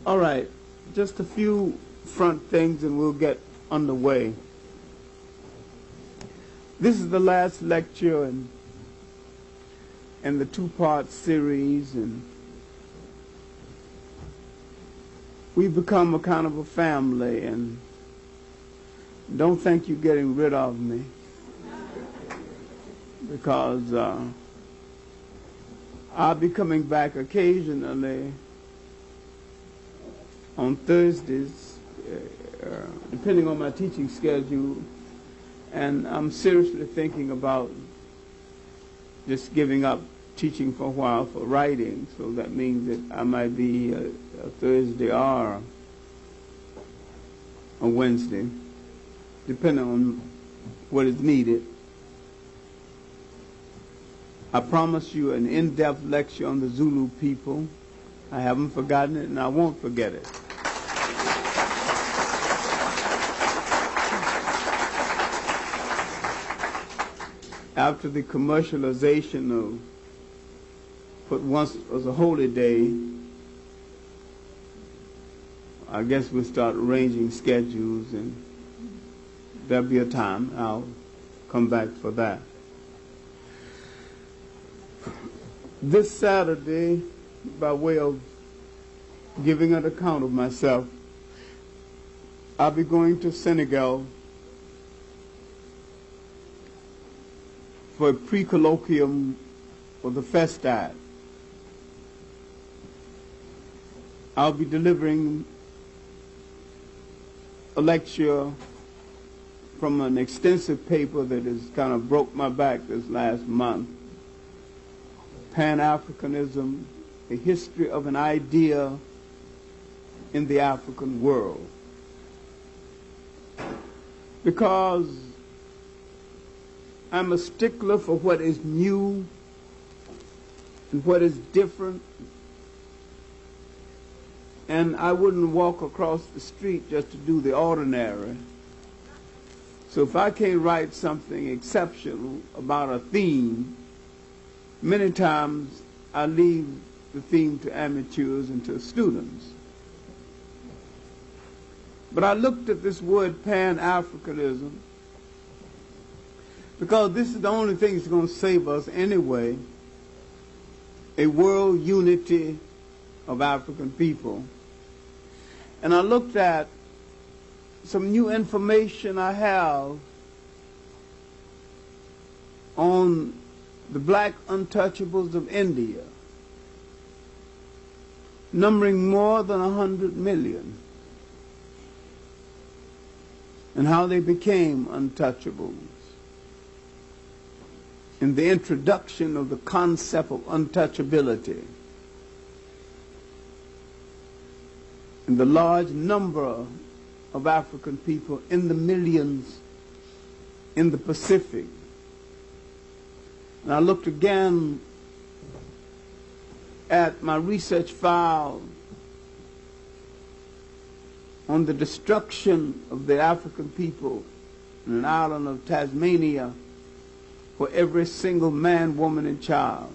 All right, just a few front things and we'll get underway. This is the last lecture in the two-part series, and we've become a kind of a family, and don't think you're getting rid of me, because I'll be coming back occasionally on Thursdays, depending on my teaching schedule, and I'm seriously thinking about just giving up teaching for a while for writing, so that means that I might be a Thursday or a Wednesday, depending on what is needed. I promise you an in-depth lecture on the Zulu people. I haven't forgotten it, and I won't forget it. After the commercialization of what once was a holy day, I guess we'll start arranging schedules, and there'll be a time I'll come back for that. This Saturday, by way of giving an account of myself, I'll be going to Senegal for a pre-colloquium for the Festad. I'll be delivering a lecture from an extensive paper that has kind of broke my back this last month, Pan-Africanism, a history of an idea in the African world. Because I'm a stickler for what is new and what is different, and I wouldn't walk across the street just to do the ordinary. So if I can't write something exceptional about a theme, many times I leave the theme to amateurs and to students. But I looked at this word Pan-Africanism because this is the only thing that's going to save us anyway, a world unity of African people. And I looked at some new information I have on the black untouchables of India, numbering more than 100 million, and how they became untouchables, in the introduction of the concept of untouchability, and the large number of African people in the millions in the Pacific. And I looked again at my research file on the destruction of the African people in an island of Tasmania, where every single man, woman, and child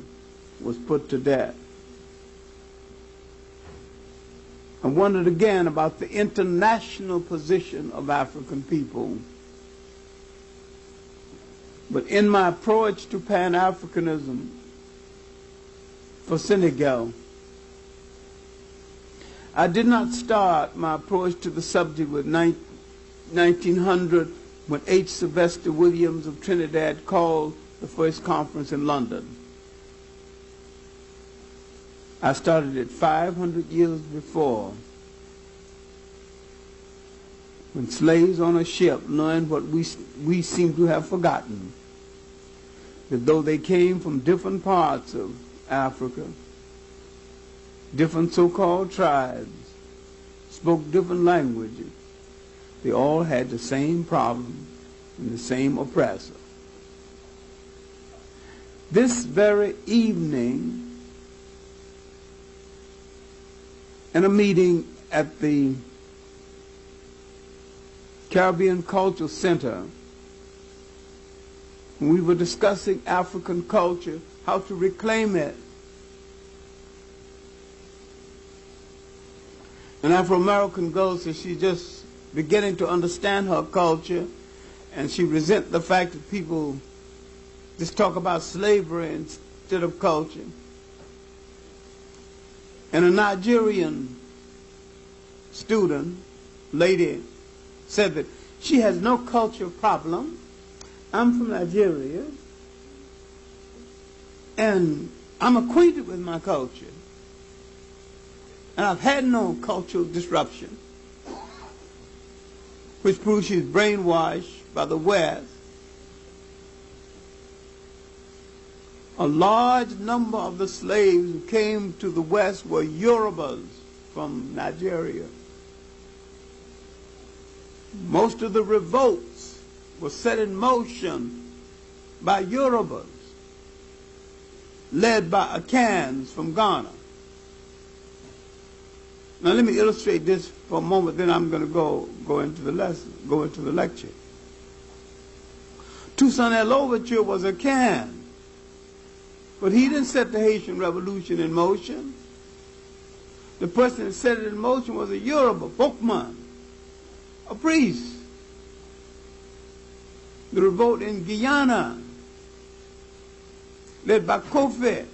was put to death. I wondered again about the international position of African people. But in my approach to Pan-Africanism for Senegal, I did not start my approach to the subject with 1900, when H. Sylvester Williams of Trinidad called the first conference in London. I started it 500 years before, when slaves on a ship learned what we seem to have forgotten, that though they came from different parts of Africa, different so-called tribes, spoke different languages, they all had the same problem and the same oppressor. This very evening, in a meeting at the Caribbean Cultural Center, we were discussing African culture, how to reclaim it. An Afro-American girl says she's just beginning to understand her culture, and she resents the fact that people just talk about slavery instead of culture. And a Nigerian student, lady, said that she has no culture problem. I'm from Nigeria, and I'm acquainted with my culture. And I've had no cultural disruption, which proves she's brainwashed by the West. A large number of the slaves who came to the West were Yorubas from Nigeria. Most of the revolts were set in motion by Yorubas, led by Akans from Ghana. Now let me illustrate this for a moment, then I'm going to go into the lesson, go into the lecture. Toussaint Louverture was a Akan, but he didn't set the Haitian Revolution in motion. The person that set it in motion was a Yoruba, Bokman, a priest. The revolt in Guyana, led by Kofi,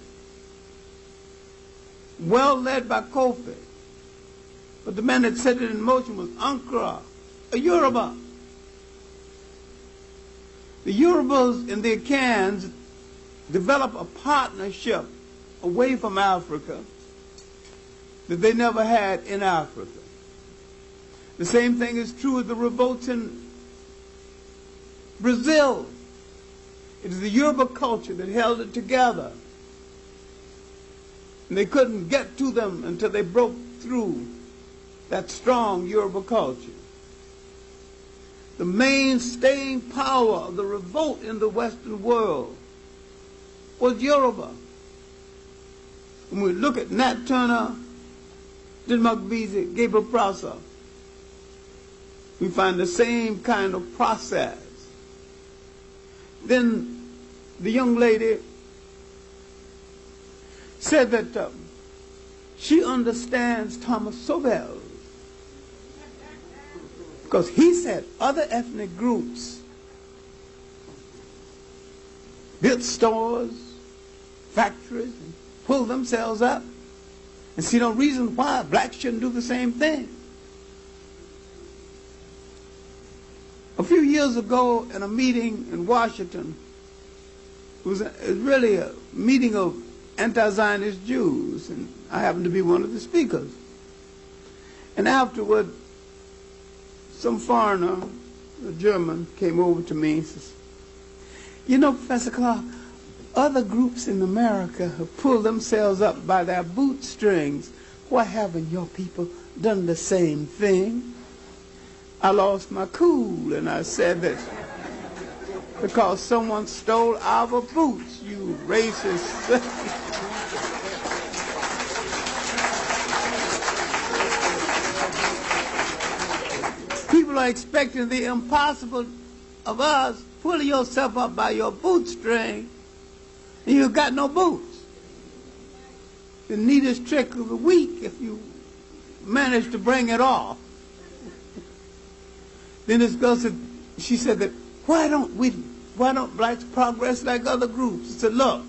well led by Kofi. But the man that set it in motion was Ankara, a Yoruba. The Yorubas and the Akans developed a partnership away from Africa that they never had in Africa. The same thing is true of the revolts in Brazil. It is the Yoruba culture that held it together. And they couldn't get to them until they broke through that strong Yoruba culture. The main staying power of the revolt in the Western world was Yoruba. When we look at Nat Turner, Dinmagbizi, Gabriel Prosser, we find the same kind of process. Then the young lady said that she understands Thomas Sobel because he said other ethnic groups built stores, factories, and pulled themselves up, and see no reason why blacks shouldn't do the same thing. A few years ago in a meeting in Washington, it was really a meeting of anti-Zionist Jews, and I happened to be one of the speakers. And afterward, some foreigner, a German, came over to me and says, "You know, Professor Clarke, other groups in America have pulled themselves up by their bootstrings. Why haven't your people done the same thing?" I lost my cool and I said that because someone stole our boots, you racist. People are expecting the impossible of us. Pulling yourself up by your bootstring, and you've got no boots. The neatest trick of the week if you manage to bring it off. Then this girl said, she said that, why don't blacks progress like other groups? I said, look,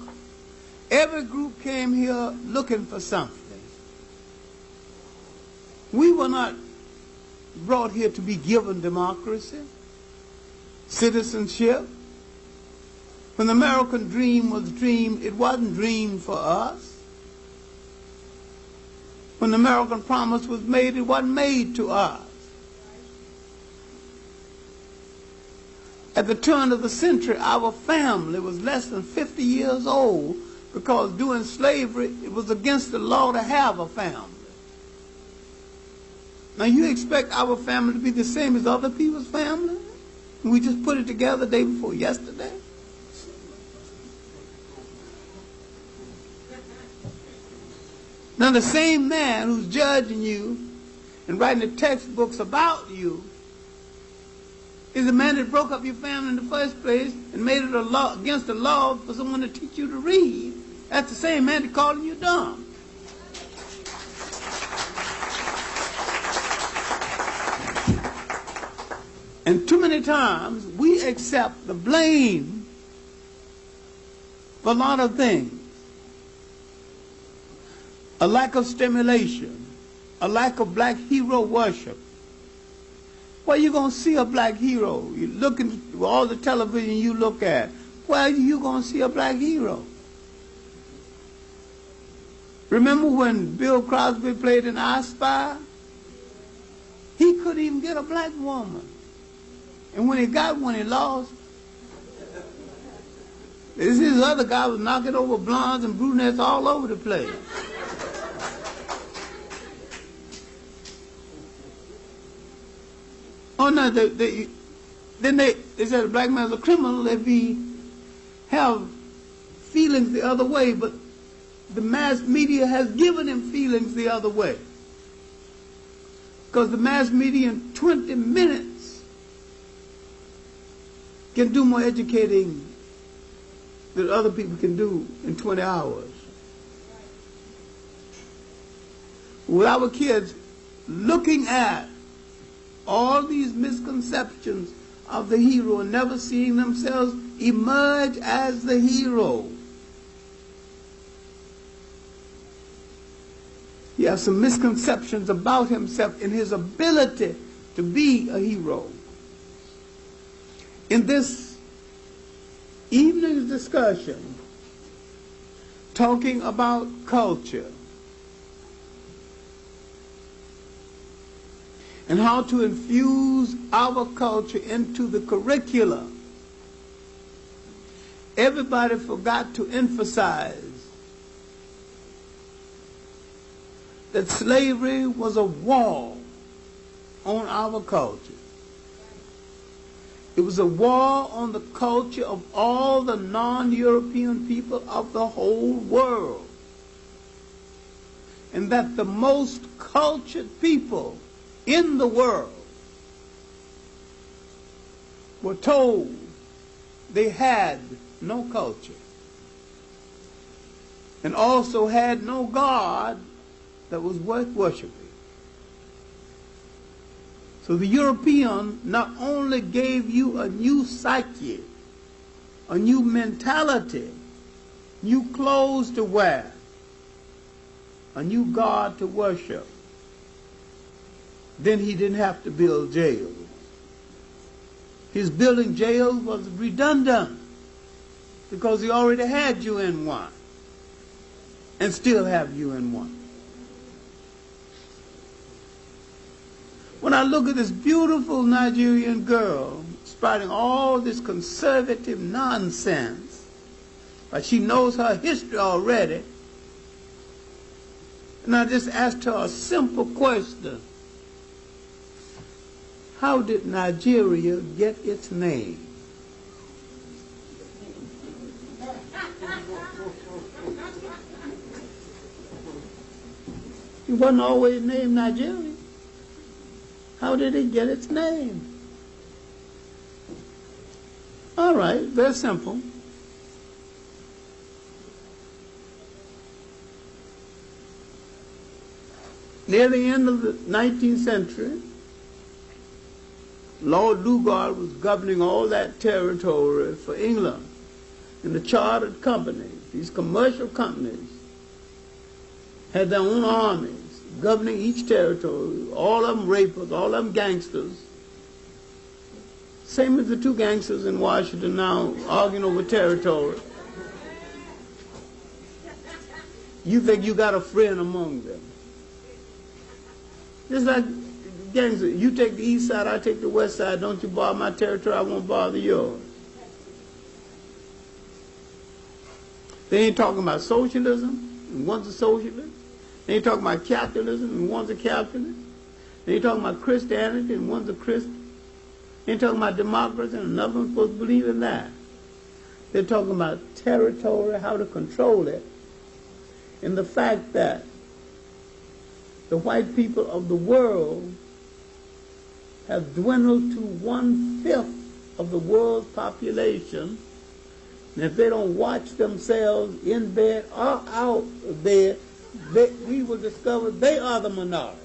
every group came here looking for something. We were not brought here to be given democracy, citizenship. When the American dream was dreamed, it wasn't dreamed for us. When the American promise was made, it wasn't made to us. At the turn of the century, our family was less than 50 years old because during slavery, it was against the law to have a family. Now you expect our family to be the same as other people's family? And we just put it together the day before yesterday? Now the same man who's judging you and writing the textbooks about you is the man that broke up your family in the first place and made it a law against the law for someone to teach you to read. That's the same man that's calling you dumb. And too many times we accept the blame for a lot of things. A lack of stimulation, a lack of black hero worship. Where you going to see a black hero? You look at all the television you look at. Where are you going to see a black hero? Remember when Bill Crosby played in I Spy? He couldn't even get a black woman. And when he got one, he lost. This other guy was knocking over blondes and brunettes all over the place. Oh no, then they said a black man's a criminal if he have feelings the other way, but the mass media has given him feelings the other way. Because the mass media in 20 minutes can do more educating than other people can do in 20 hours. With our kids looking at all these misconceptions of the hero and never seeing themselves emerge as the hero. He has some misconceptions about himself and his ability to be a hero. In this evening's discussion, talking about culture, and how to infuse our culture into the curricula, everybody forgot to emphasize that slavery was a war on our culture. It was a war on the culture of all the non-European people of the whole world. And that the most cultured people in the world were told they had no culture and also had no God that was worth worshiping. So the European not only gave you a new psyche, a new mentality, new clothes to wear, a new God to worship, then he didn't have to build jails. His building jails was redundant because he already had you in one and still have you in one. When I look at this beautiful Nigerian girl spouting all this conservative nonsense, but she knows her history already, and I just asked her a simple question. How did Nigeria get its name? It wasn't always named Nigeria. How did it get its name? All right, very simple. Near the end of the 19th century, Lord Lugard was governing all that territory for England. And the chartered companies, these commercial companies, had their own armies governing each territory, all of them rapists, all of them gangsters. Same as the two gangsters in Washington now arguing over territory. You think you got a friend among them. Just like gangsters, you take the east side, I take the west side, don't you bother my territory, I won't bother yours. They ain't talking about socialism, and one's a socialist. They ain't talking about capitalism, and one's a capitalist. They ain't talking about Christianity, and one's a Christian. They ain't talking about democracy, and another one's supposed to believe in that. They're talking about territory, how to control it, and the fact that the white people of the world have dwindled to 1/5 of the world's population. And if they don't watch themselves in bed or out of bed, we will discover they are the minority.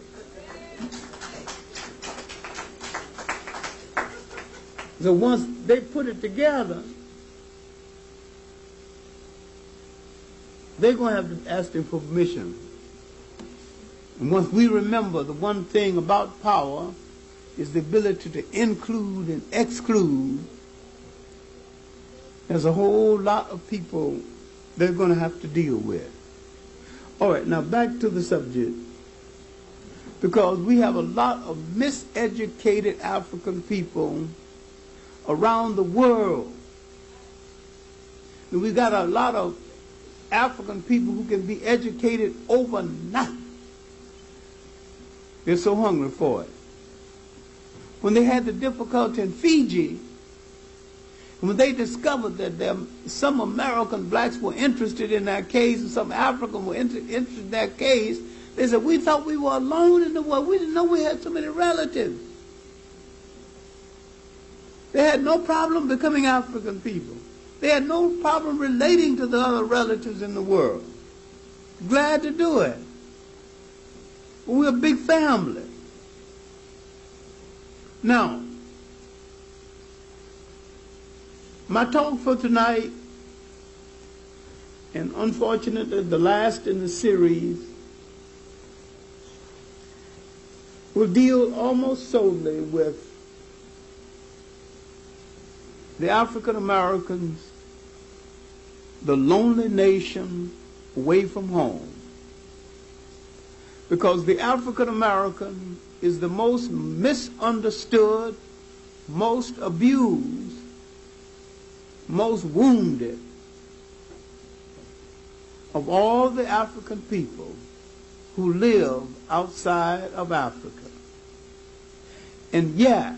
So once they put it together, they're going to have to ask them for permission. And once we remember the one thing about power is the ability to include and exclude, there's a whole lot of people they're going to have to deal with. All right, now back to the subject. Because we have a lot of miseducated African people around the world. And we've got a lot of African people who can be educated overnight. They're so hungry for it. When they had the difficulty in Fiji, when they discovered that some American blacks were interested in that case and some Africans were interested in that case, they said, we thought we were alone in the world. We didn't know we had so many relatives. They had no problem becoming African people. They had no problem relating to the other relatives in the world. Glad to do it. We're a big family. Now, my talk for tonight, and unfortunately the last in the series, will deal almost solely with the African Americans, the lonely nation away from home. Because the African American is the most misunderstood, most abused, most wounded of all the African people who live outside of Africa. And yet,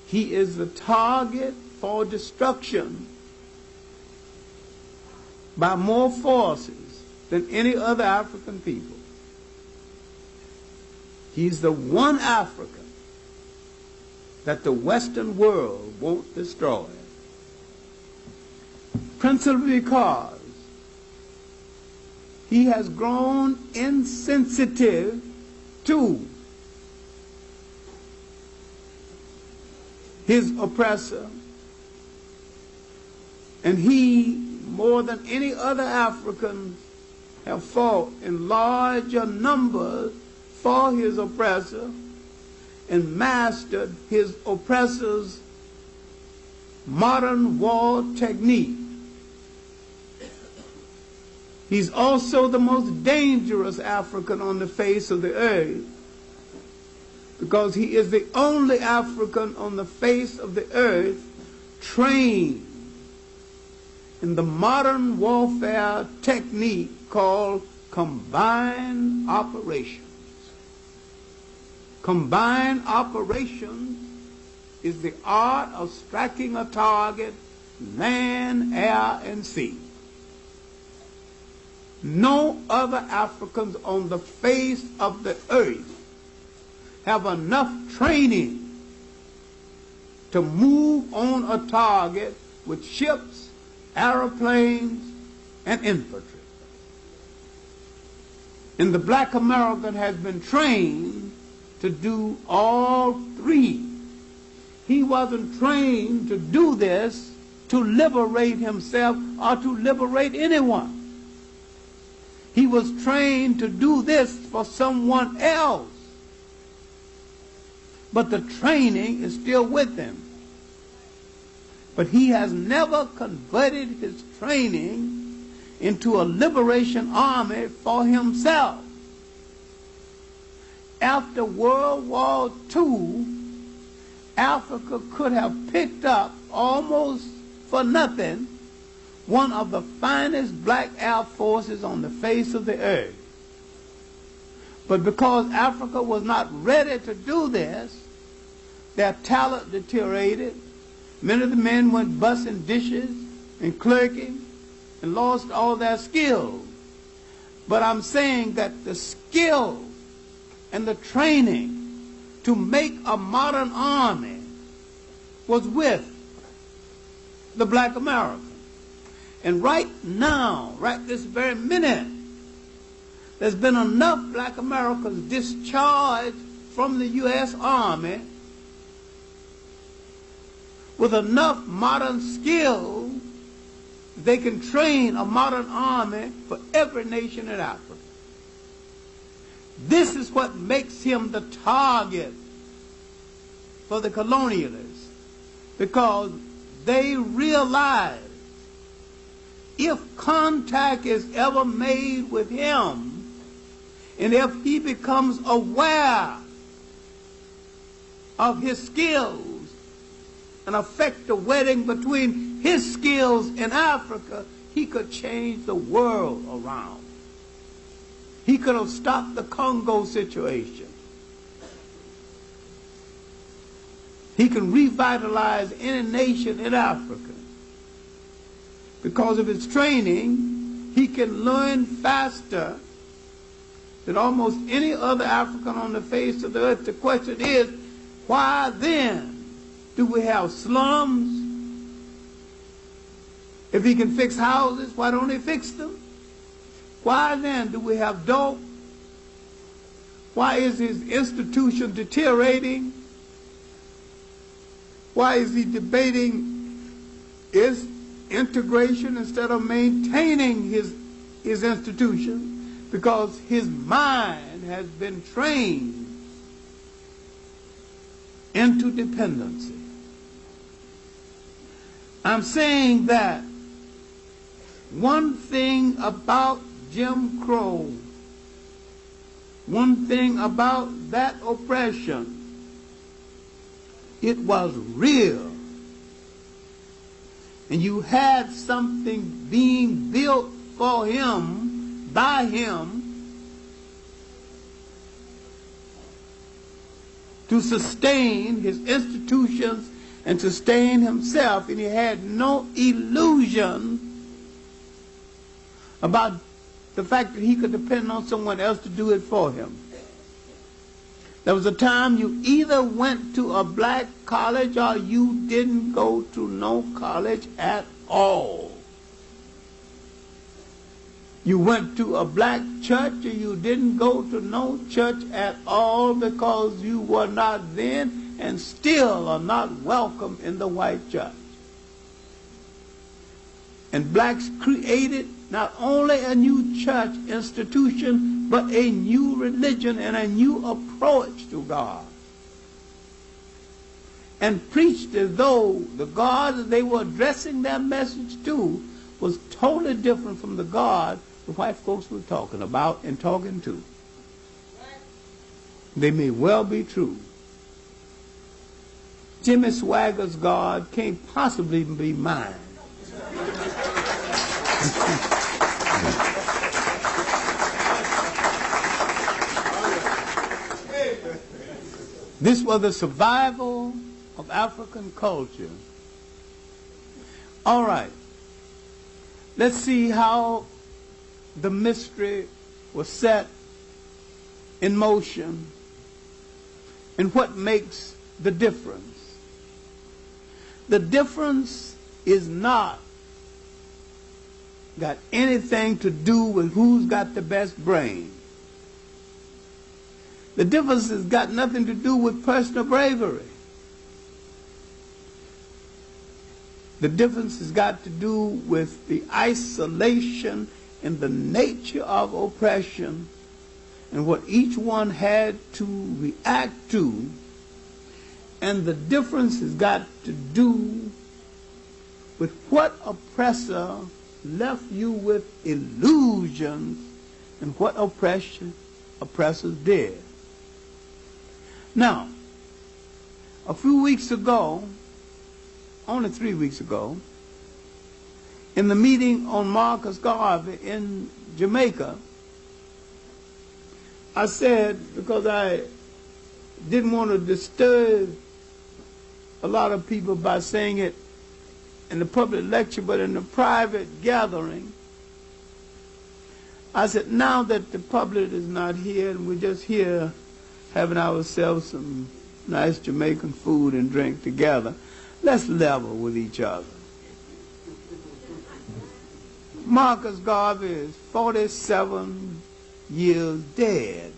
he is the target for destruction by more forces than any other African people. He's the one African that the Western world won't destroy. Principally because he has grown insensitive to his oppressor, and he, more than any other African, have fought in larger numbers for his oppressor and mastered his oppressor's modern war technique. He's also the most dangerous African on the face of the earth, because he is the only African on the face of the earth trained in the modern warfare technique called combined operations. Combined operations is the art of striking a target land, air, and sea. No other Africans on the face of the earth have enough training to move on a target with ships, airplanes, and infantry. And the black American has been trained to do all three. He wasn't trained to do this to liberate himself or to liberate anyone. He was trained to do this for someone else. But the training is still with him. But he has never converted his training into a liberation army for himself. After World War II, Africa could have picked up almost for nothing one of the finest black air forces on the face of the earth. But because Africa was not ready to do this, their talent deteriorated. Many of the men went bussing dishes and clerking and lost all their skills. But I'm saying that the skill and the training to make a modern army was with the black American. And right now, right this very minute, there's been enough black Americans discharged from the U.S. Army with enough modern skill, they can train a modern army for every nation in Africa. This is what makes him the target for the colonialists, because they realize if contact is ever made with him, and if he becomes aware of his skills and affect the wedding between his skills in Africa, he could change the world around. He could have stopped the Congo situation. He can revitalize any nation in Africa. Because of his training, he can learn faster than almost any other African on the face of the earth. The question is, why then do we have slums? If he can fix houses, why don't he fix them? Why then do we have dope? Why is his institution deteriorating? Why is he debating his integration instead of maintaining his institution? Because his mind has been trained into dependency. I'm saying that one thing about Jim Crow, one thing about that oppression, it was real. And you had something being built for him, by him, to sustain his institutions and sustain himself, and he had no illusion about the fact that he could depend on someone else to do it for him. There was a time you either went to a black college or you didn't go to no college at all. You went to a black church or you didn't go to no church at all, because you were not then and still are not welcome in the white church. And blacks created not only a new church institution, but a new religion and a new approach to God. And preached as though the God that they were addressing their message to was totally different from the God the white folks were talking about and talking to. They may well be true. Jimmy Swagger's God can't possibly be mine. This was the survival of African culture. All right. Let's see how the mystery was set in motion and what makes the difference. The difference is not got anything to do with who's got the best brain. The difference has got nothing to do with personal bravery. The difference has got to do with the isolation and the nature of oppression and what each one had to react to. And the difference has got to do with what oppressor left you with illusions and what oppressors did. Now, a few weeks ago, only 3 weeks ago, in the meeting on Marcus Garvey in Jamaica, I said, because I didn't want to disturb a lot of people by saying it in the public lecture, but in the private gathering, I said, now that the public is not here and we're just here having ourselves some nice Jamaican food and drink together, let's level with each other. Marcus Garvey is 47 years dead.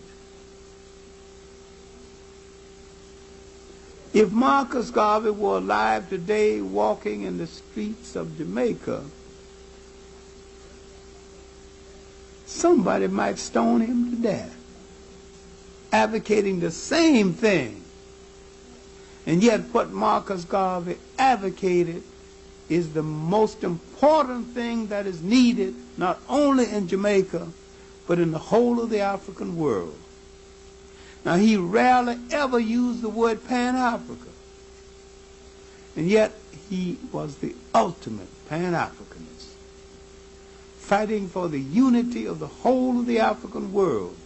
If Marcus Garvey were alive today walking in the streets of Jamaica, somebody might stone him to death, advocating the same thing. And yet what Marcus Garvey advocated is the most important thing that is needed not only in Jamaica, but in the whole of the African world. Now, he rarely ever used the word Pan-Africa, and yet he was the ultimate Pan-Africanist, fighting for the unity of the whole of the African world.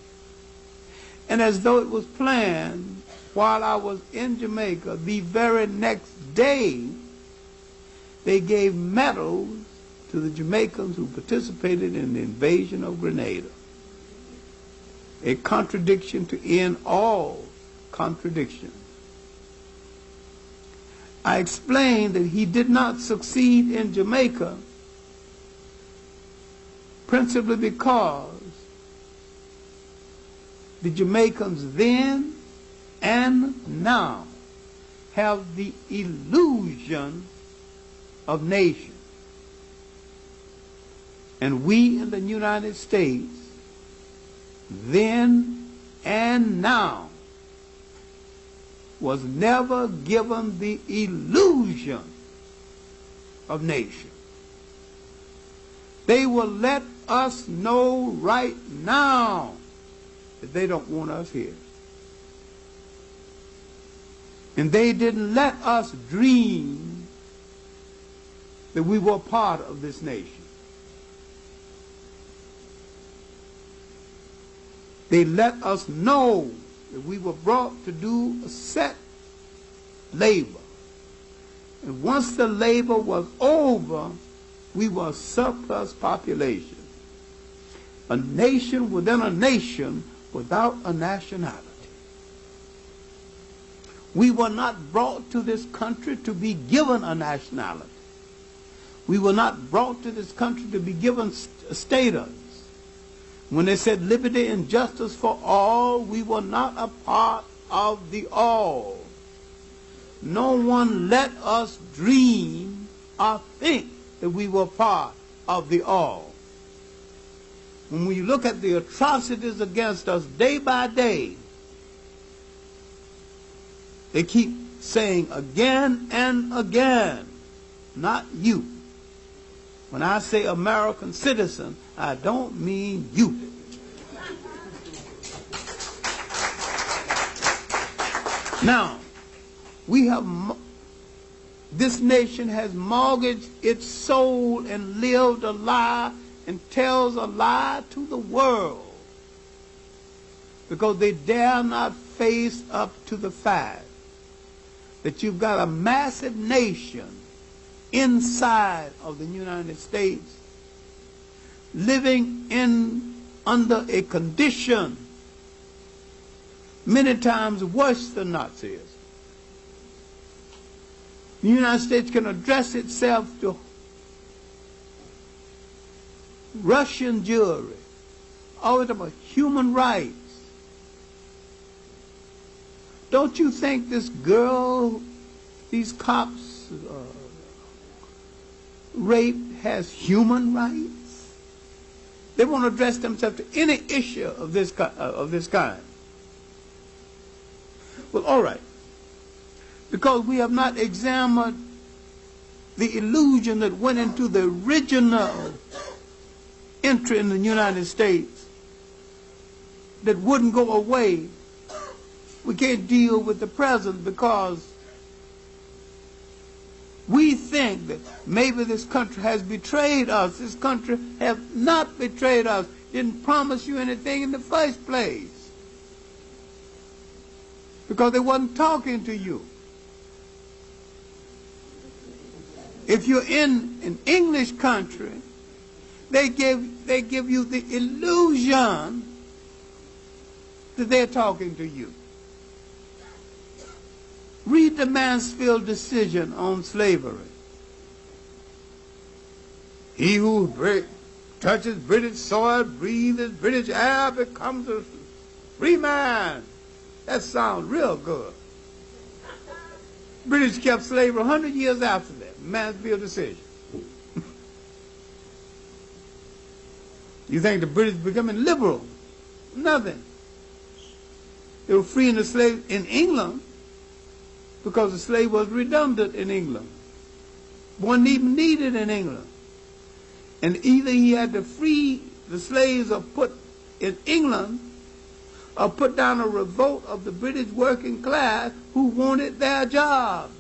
And as though it was planned, while I was in Jamaica, the very next day, they gave medals to the Jamaicans who participated in the invasion of Grenada. A contradiction to end all contradictions. I explained that he did not succeed in Jamaica principally because the Jamaicans then and now have the illusion of nation. And we in the United States then and now was never given the illusion of nation. They will let us know right now that they don't want us here. And they didn't let us dream that we were part of this nation. They let us know that we were brought to do a set labor. And once the labor was over, we were a surplus population. A nation within a nation without a nationality. We were not brought to this country to be given a nationality. We were not brought to this country to be given status. When they said liberty and justice for all, we were not a part of the all. No one let us dream or think that we were part of the all. When we look at the atrocities against us day by day, they keep saying again and again, not you. When I say American citizen, I don't mean you. Now, this nation has mortgaged its soul and lived a lie and tells a lie to the world because they dare not face up to the fact that you've got a massive nation inside of the United States living under a condition many times worse than Nazism. The United States can address itself to Russian Jewry, all about human rights. Don't you think this girl, these cops raped, has human rights? They won't address themselves to any issue of this kind. Well, all right. Because we have not examined the illusion that went into the original entry in the United States that wouldn't go away, we can't deal with the present because we think that maybe this country has betrayed us. This country has not betrayed us. Didn't promise you anything in the first place because they wasn't talking to you. If you're in an English country, they give you the illusion that they're talking to you. Read the Mansfield decision on slavery. He who touches British soil, breathes British air, becomes a free man. That sounds real good. British kept slavery 100 years after that. Mansfield decision. You think the British becoming liberal? Nothing. They were freeing the slaves in England because the slave was redundant in England. Wasn't even needed in England. And either he had to free the slaves or put in England or put down a revolt of the British working class who wanted their jobs.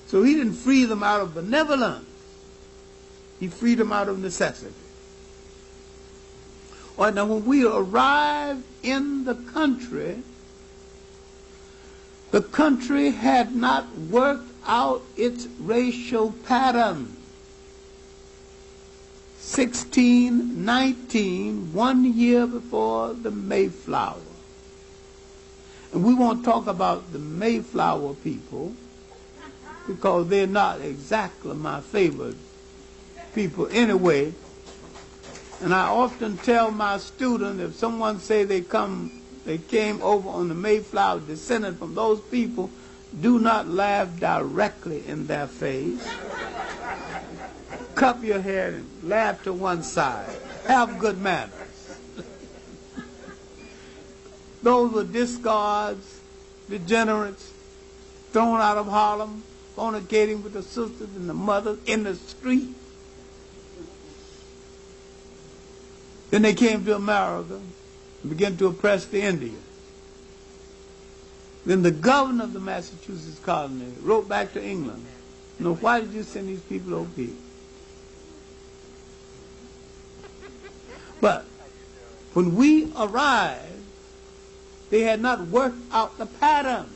So he didn't free them out of benevolence. He freed them out of necessity. All right, now when we arrived in the country had not worked out its racial pattern. 1619, 1 year before the Mayflower. And we won't talk about the Mayflower people because they're not exactly my favorite people anyway. And I often tell my students, if someone say they came over on the Mayflower, descended from those people, do not laugh directly in their face. Cup your head and laugh to one side. Have good manners. Those were discards, degenerates, thrown out of Harlem, fornicating with the sisters and the mothers in the street. Then they came to America and began to oppress the Indians. Then the governor of the Massachusetts colony wrote back to England, why did you send these people over here? But when we arrived, they had not worked out the pattern.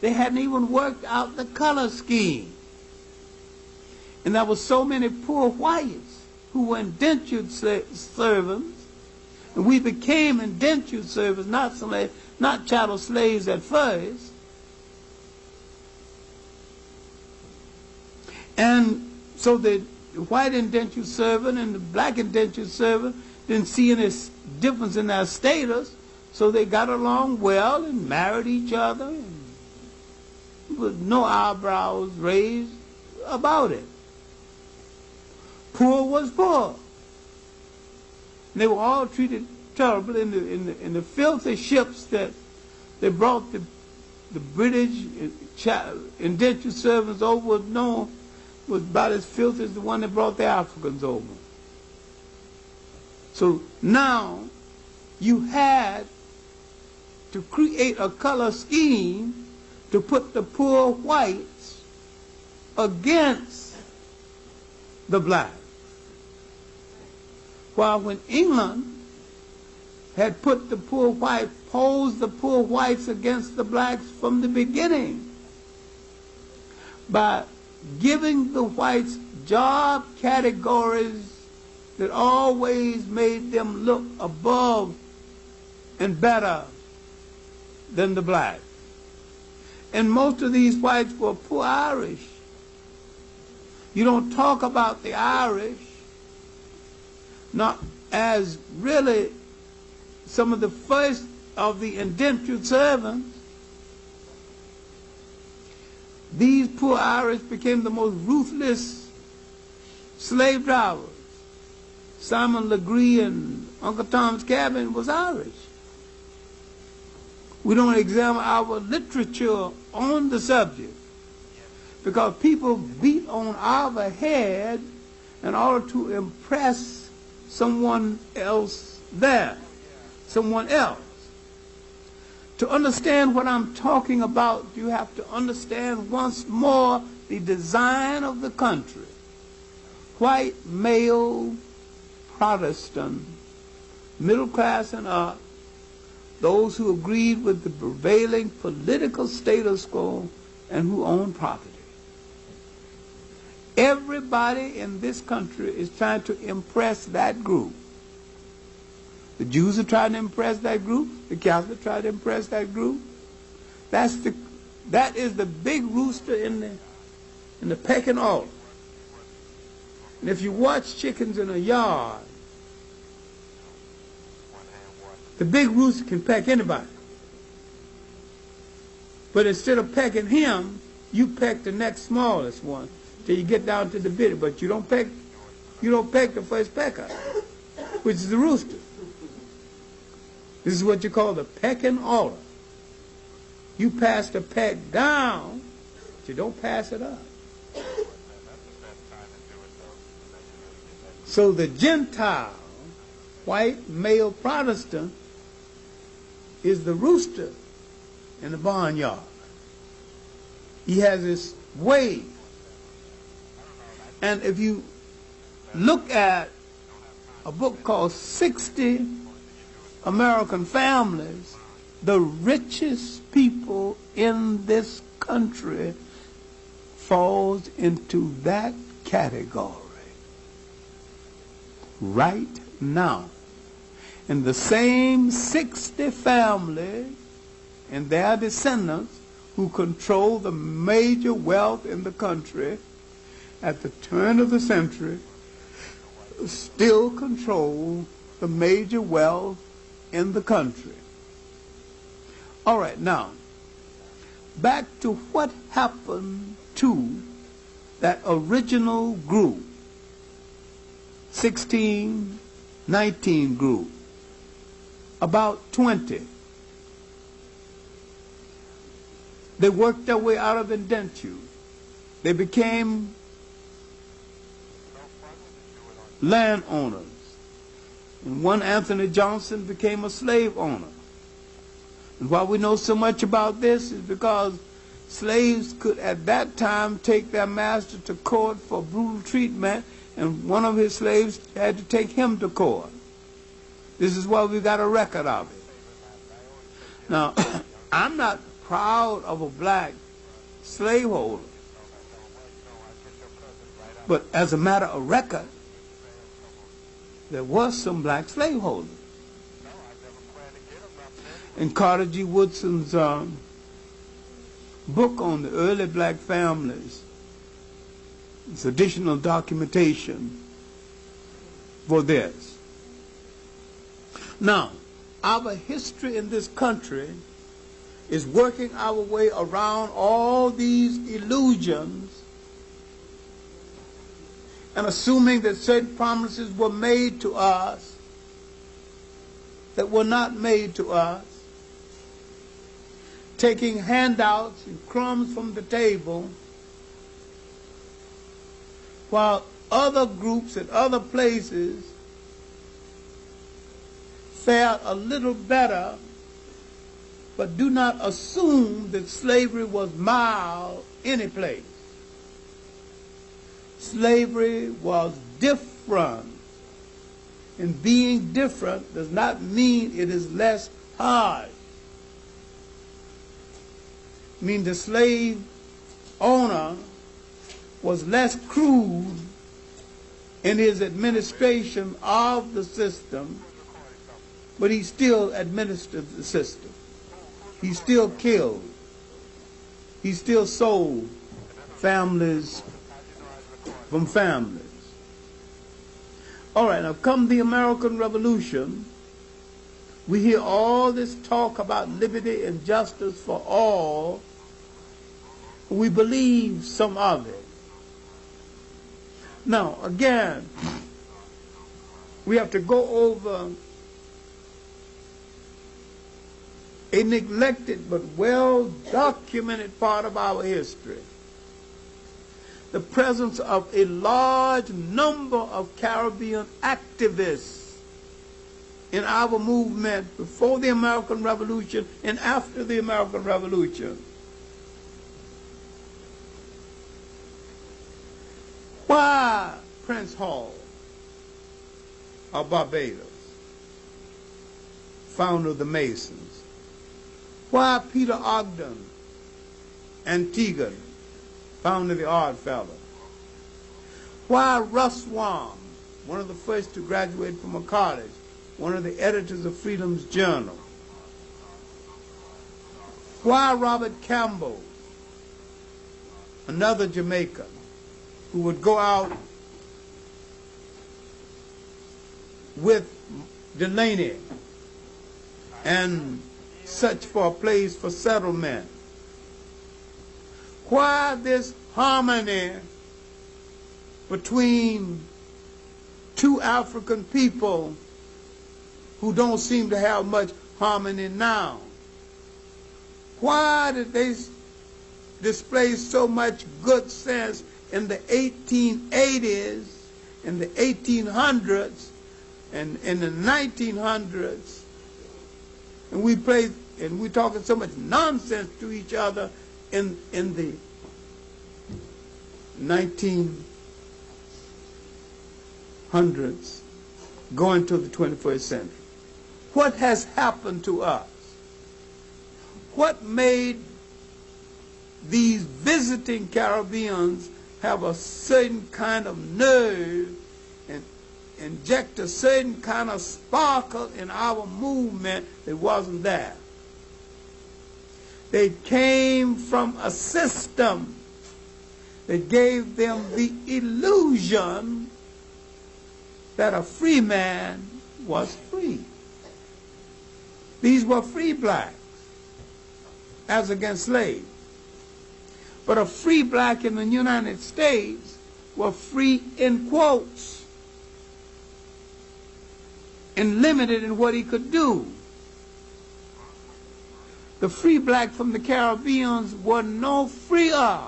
They hadn't even worked out the color scheme. And there were so many poor whites who were indentured servants, and we became indentured servants, not chattel slaves at first. And so the white indentured servant and the black indentured servant didn't see any difference in their status, so they got along well and married each other, and with no eyebrows raised about it. Poor was poor. And they were all treated terribly in the filthy ships that they brought the British indentured servants over. No, was about as filthy as the one that brought the Africans over. So now you had to create a color scheme to put the poor whites against the blacks. While when England had put the poor whites, posed the poor whites against the blacks from the beginning by giving the whites job categories that always made them look above and better than the blacks. And most of these whites were poor Irish. You don't talk about the Irish not as really some of the first of the indentured servants. These poor Irish became the most ruthless slave drivers. Simon Legree and Uncle Tom's Cabin was Irish. We don't examine our literature on the subject because people beat on our head in order to impress someone else there, someone else. To understand what I'm talking about, you have to understand once more the design of the country. White, male, Protestant, middle class and up, those who agreed with the prevailing political status quo and who owned property. Everybody in this country is trying to impress that group. The Jews are trying to impress that group. The Catholics try to impress that group. That is the big rooster in the pecking order. And if you watch chickens in a yard, the big rooster can peck anybody. But instead of pecking him, you peck the next smallest one till you get down to the bitty. But you don't peck the first pecker, which is the rooster. This is what you call the pecking order. You pass the peck down, but you don't pass it up. So the Gentile, white, male Protestant, is the rooster in the barnyard. He has his way. And if you look at a book called 60 American Families, the richest people in this country falls into that category right now. And the same 60 families and their descendants who control the major wealth in the country at the turn of the century still control the major wealth in the country. All right, now, back to what happened to that original group, 1619 group, about 20. They worked their way out of indenture. They became landowners. And one Anthony Johnson became a slave owner. And why we know so much about this is because slaves could at that time take their master to court for brutal treatment, and one of his slaves had to take him to court. This is why we got a record of it. Now, I'm not proud of a black slaveholder, but as a matter of record, there was some black slaveholders. In Carter G. Woodson's book on the early black families, it's additional documentation for this. Now, our history in this country is working our way around all these illusions and assuming that certain promises were made to us that were not made to us, taking handouts and crumbs from the table, while other groups and other places fared a little better, but do not assume that slavery was mild any place. Slavery was different. And being different does not mean it is less hard. I mean, the slave owner was less crude in his administration of the system, but he still administered the system. He still killed. He still sold families from families. All right, now come the American Revolution. We hear all this talk about liberty and justice for all. We believe some of it. Now, again, we have to go over a neglected but well-documented part of our history. The presence of a large number of Caribbean activists in our movement before the American Revolution and after the American Revolution. Why Prince Hall of Barbados, founder of the Masons? Why Peter Ogden, Antigua, founder of the Odd Fellows? Why Russ Wong, one of the first to graduate from a college, one of the editors of Freedom's Journal? Why Robert Campbell, another Jamaican, who would go out with Delaney and search for a place for settlement Why this harmony between two African people who don't seem to have much harmony now? Why did they display so much good sense in the 1880s, in the 1800s, and in the 1900s? And we're talking so much nonsense to each other in the 1900s, going to the 21st century. What has happened to us? What made these visiting Caribbeans have a certain kind of nerve and inject a certain kind of sparkle in our movement that wasn't there? They came from a system that gave them the illusion that a free man was free. These were free blacks as against slaves. But a free black in the United States was free in quotes and limited in what he could do. The free black from the Caribbeans was no freer,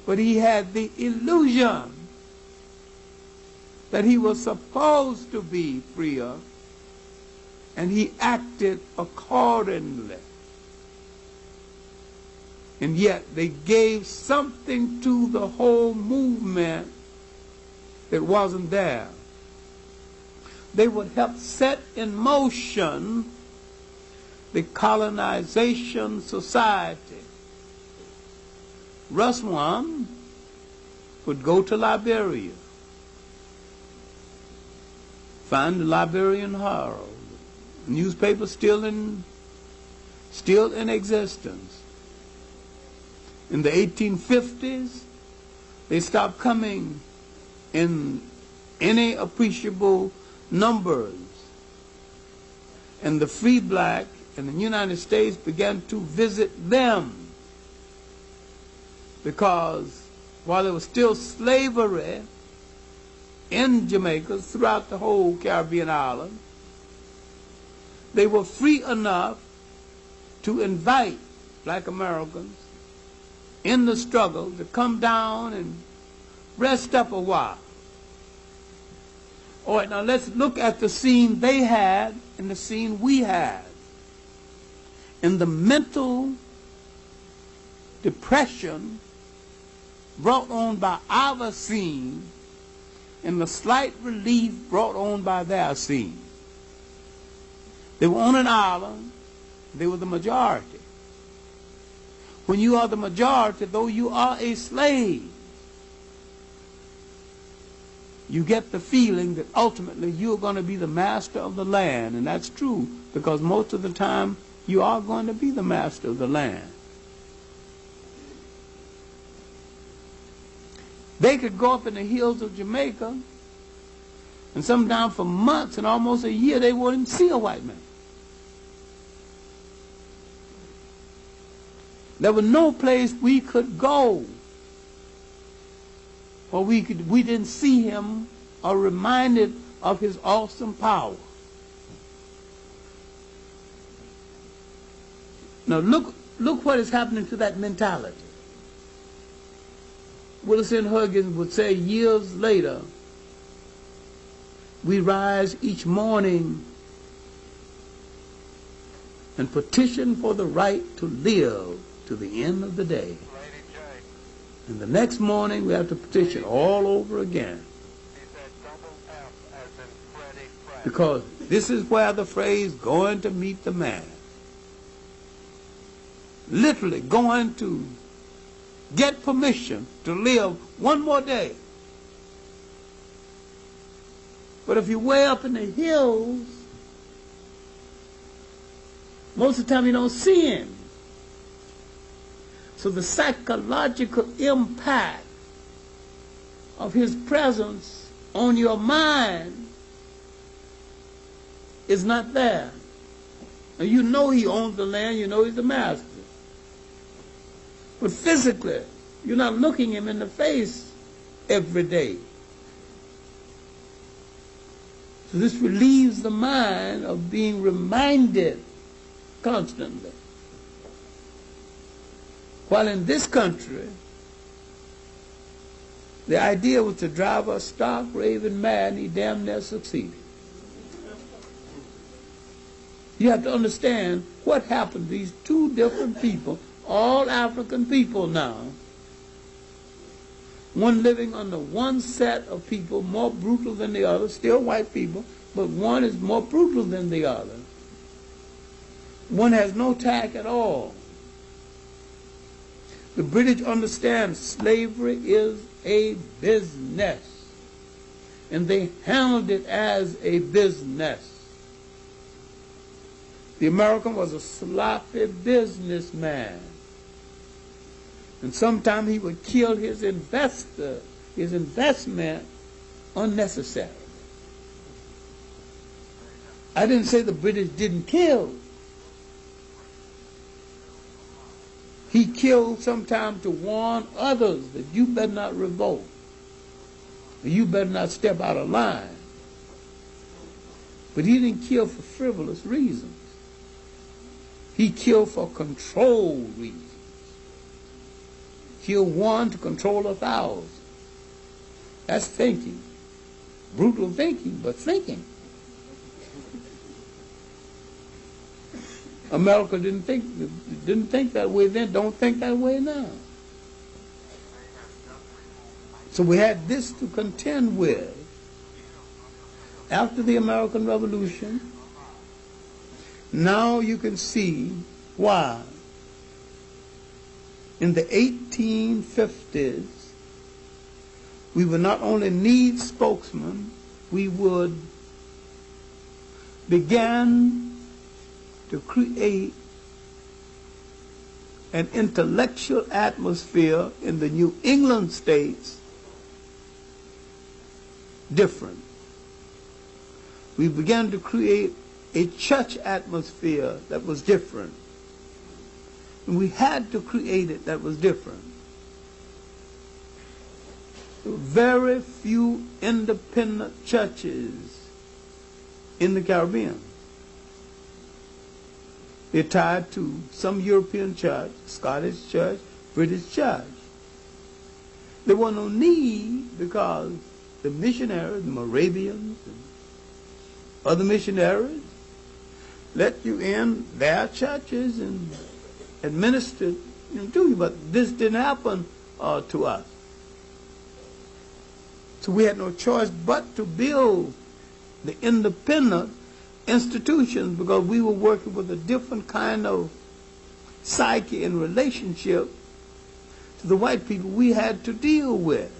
but he had the illusion that he was supposed to be freer, and he acted accordingly. And yet they gave something to the whole movement that wasn't there. They would help set in motion the colonization society. Ruswan would go to Liberia, find the Liberian Herald, newspaper still in existence. In the 1850s, they stopped coming in any appreciable numbers. And the free black in the United States began to visit them, because while there was still slavery in Jamaica, throughout the whole Caribbean island, they were free enough to invite black Americans in the struggle to come down and rest up a while. All right, now let's look at the scene they had and the scene we had. In the mental depression brought on by our scene and the slight relief brought on by their scene. They were on an island. They were the majority. When you are the majority, though you are a slave, you get the feeling that ultimately you're going to be the master of the land. And that's true, because most of the time you are going to be the master of the land. They could go up in the hills of Jamaica, and sometimes for months and almost a year they wouldn't see a white man. There was no place we could go where we didn't see him or reminded of his awesome power. Now look what is happening to that mentality. Willis and Huggins would say years later, we rise each morning and petition for the right to live to the end of the day. And the next morning we have to petition all over again. Because this is where the phrase going to meet the man, literally going to get permission to live one more day. But if you're way up in the hills, most of the time you don't see him. So the psychological impact of his presence on your mind is not there. And you know he owns the land, you know he's the master. But physically, you're not looking him in the face every day. So this relieves the mind of being reminded constantly. While in this country, the idea was to drive us stark, raving mad, and he damn near succeeded. You have to understand what happened to these two different people, all African people now. One living under one set of people, more brutal than the other, still white people, but one is more brutal than the other. One has no tact at all. The British understand slavery is a business, and they handled it as a business. The American was a sloppy businessman, and sometimes he would kill his investment unnecessarily. I didn't say the British didn't kill. He killed sometimes to warn others that you better not revolt, or you better not step out of line. But he didn't kill for frivolous reasons. He killed for control reasons. Kill one to control 1,000. That's thinking. Brutal thinking, but thinking. America didn't think that way then, don't think that way now. So we had this to contend with. After the American Revolution, now you can see why in the 1850s we would not only need spokesmen, we would begin to create an intellectual atmosphere in the New England states different. We began to create a church atmosphere that was different. And we had to create it that was different. There were very few independent churches in the Caribbean. They're tied to some European church, Scottish church, British church. There was no need because the missionaries, the Moravians, and other missionaries let you in their churches and administered to you. But this didn't happen to us. So we had no choice but to build the independent institutions because we were working with a different kind of psyche and relationship to the white people we had to deal with.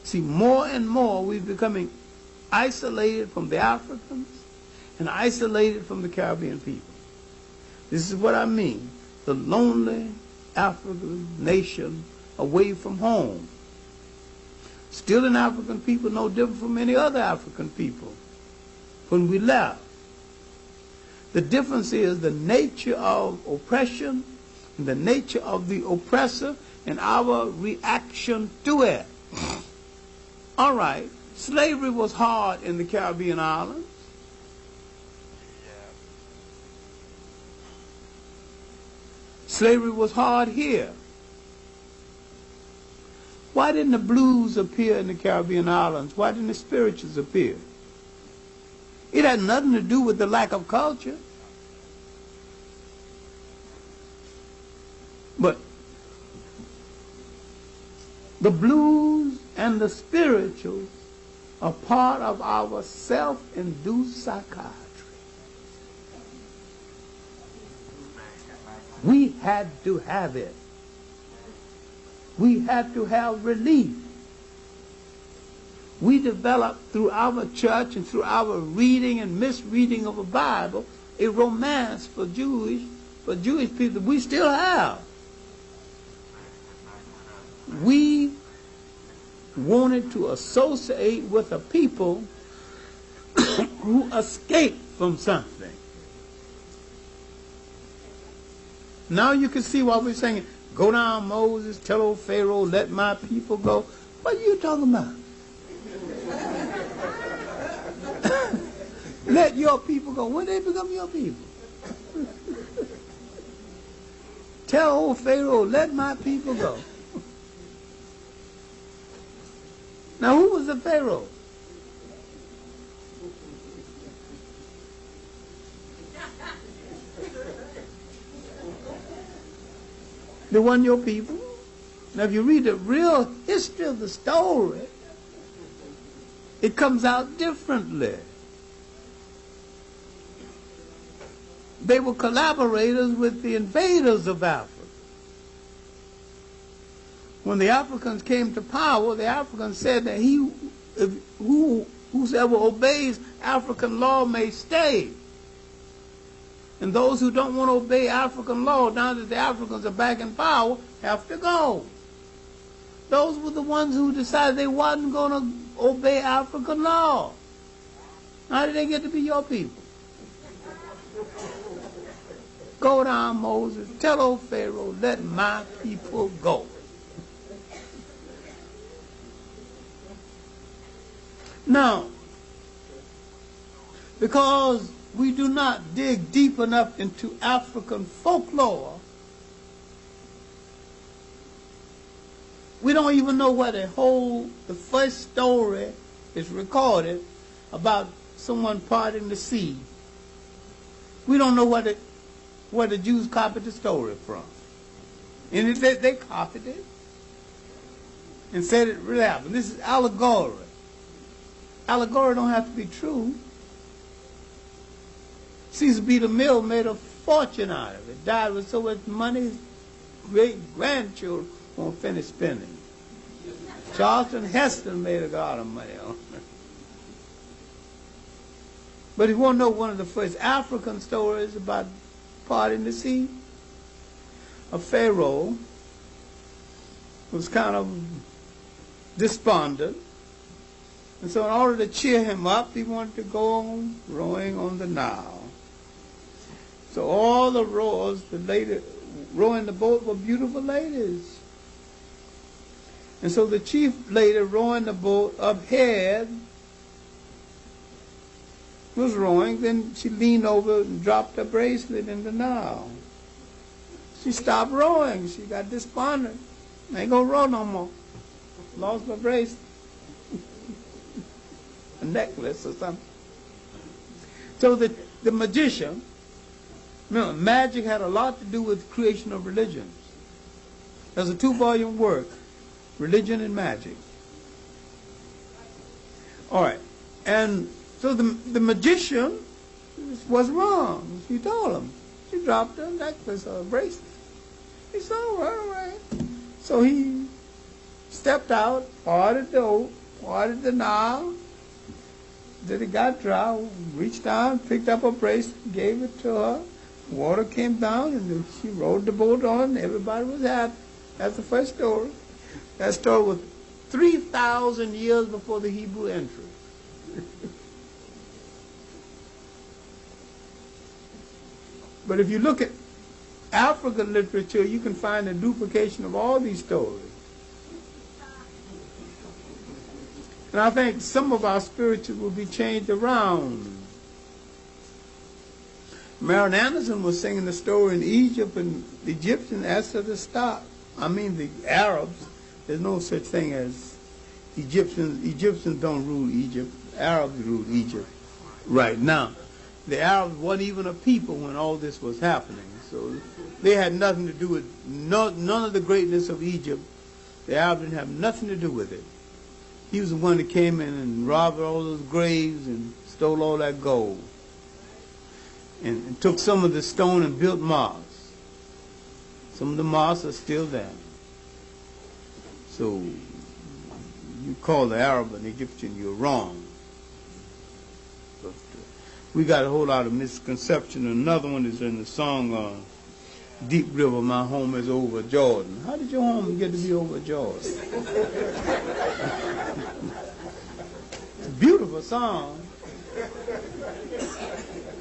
See, more and more we're becoming isolated from the Africans and isolated from the Caribbean people. This is what I mean. The lonely African nation away from home. Still an African people no different from any other African people when we left. The difference is the nature of oppression and the nature of the oppressor and our reaction to it. All right, slavery was hard in the Caribbean islands. Slavery was hard here. Why didn't the blues appear in the Caribbean islands? Why didn't the spirituals appear? It had nothing to do with the lack of culture. But the blues and the spirituals are part of our self-induced psychiatry. We had to have it. We had to have relief. We developed through our church and through our reading and misreading of the Bible a romance for Jewish people that we still have. We wanted to associate with a people who escaped from something. Now you can see why we're singing, go down Moses, tell old Pharaoh, let my people go. What are you talking about? Let your people go. When they become your people? Tell old Pharaoh, let my people go. Now who was the Pharaoh? They weren't your people. Now if you read the real history of the story, it comes out differently. They were collaborators with the invaders of Africa. When the Africans came to power, the Africans said that whosoever obeys African law may stay. And those who don't want to obey African law, now that the Africans are back in power, have to go. Those were the ones who decided they wasn't going to obey African law. How did they get to be your people? Go down, Moses, tell old Pharaoh, let my people go. Now, because we do not dig deep enough into African folklore, we don't even know where the first story is recorded about someone parting the sea. We don't know where the Jews copied the story from. And they copied it and said it really happened. This is allegory. Allegory don't have to be true. Caesar B. DeMille made a fortune out of it. Died with so much money, his great-grandchildren won't finish spending. Charlton Heston made a lot of money on it. But if you want to know one of the first African stories about parting the sea, a pharaoh was kind of despondent. And so in order to cheer him up, he wanted to go on rowing on the Nile. So all the rowers, the lady rowing the boat, were beautiful ladies. And so the chief lady rowing the boat up ahead was rowing. Then she leaned over and dropped her bracelet in the Nile. She stopped rowing. She got despondent. I ain't gonna row no more. Lost my bracelet. A necklace or something. So the magician, remember, magic had a lot to do with the creation of religions. There's a 2-volume work, Religion and Magic. All right. And so the magician was wrong. She told him. She dropped her necklace or bracelet. He said, all right. So he stepped out, parted the Nile. Then it got dry, reached down, picked up her bracelet, gave it to her. Water came down, and then she rode the boat on. Everybody was happy. That's the first story. That story was 3,000 years before the Hebrew entry. But if you look at African literature, you can find a duplication of all these stories. And I think some of our spirituals will be changed around. Marian Anderson was singing the story in Egypt, and the Egyptians asked her to stop. I mean, the Arabs, there's no such thing as Egyptians. Egyptians don't rule Egypt. Arabs rule Egypt right now. The Arabs weren't even a people when all this was happening. So they had nothing to do with, none of the greatness of Egypt. The Arabs didn't have nothing to do with it. He was the one that came in and robbed all those graves and stole all that gold. And took some of the stone and built mosques. Some of the mosques are still there. So you call the Arab an Egyptian, you're wrong. But we got a whole lot of misconception. Another one is in the song Deep River, My Home is Over Jordan. How did your home get to be over Jordan? It's a beautiful song.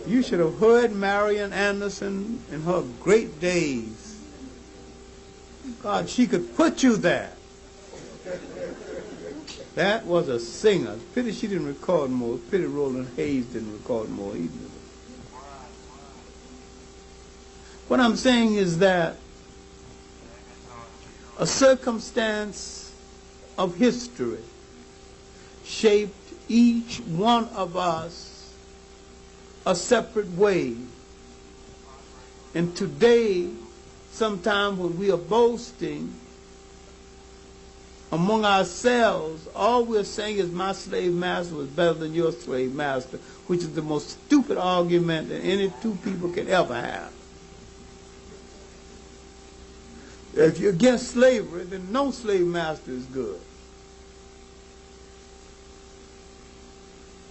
You should have heard Marian Anderson in her great days. God, she could put you there. That was a singer. Pity she didn't record more. Pity Roland Hayes didn't record more either. What I'm saying is that a circumstance of history shaped each one of us a separate way. And today, sometimes when we are boasting among ourselves, all we're saying is my slave master was better than your slave master, which is the most stupid argument that any two people can ever have. If you're against slavery, then no slave master is good.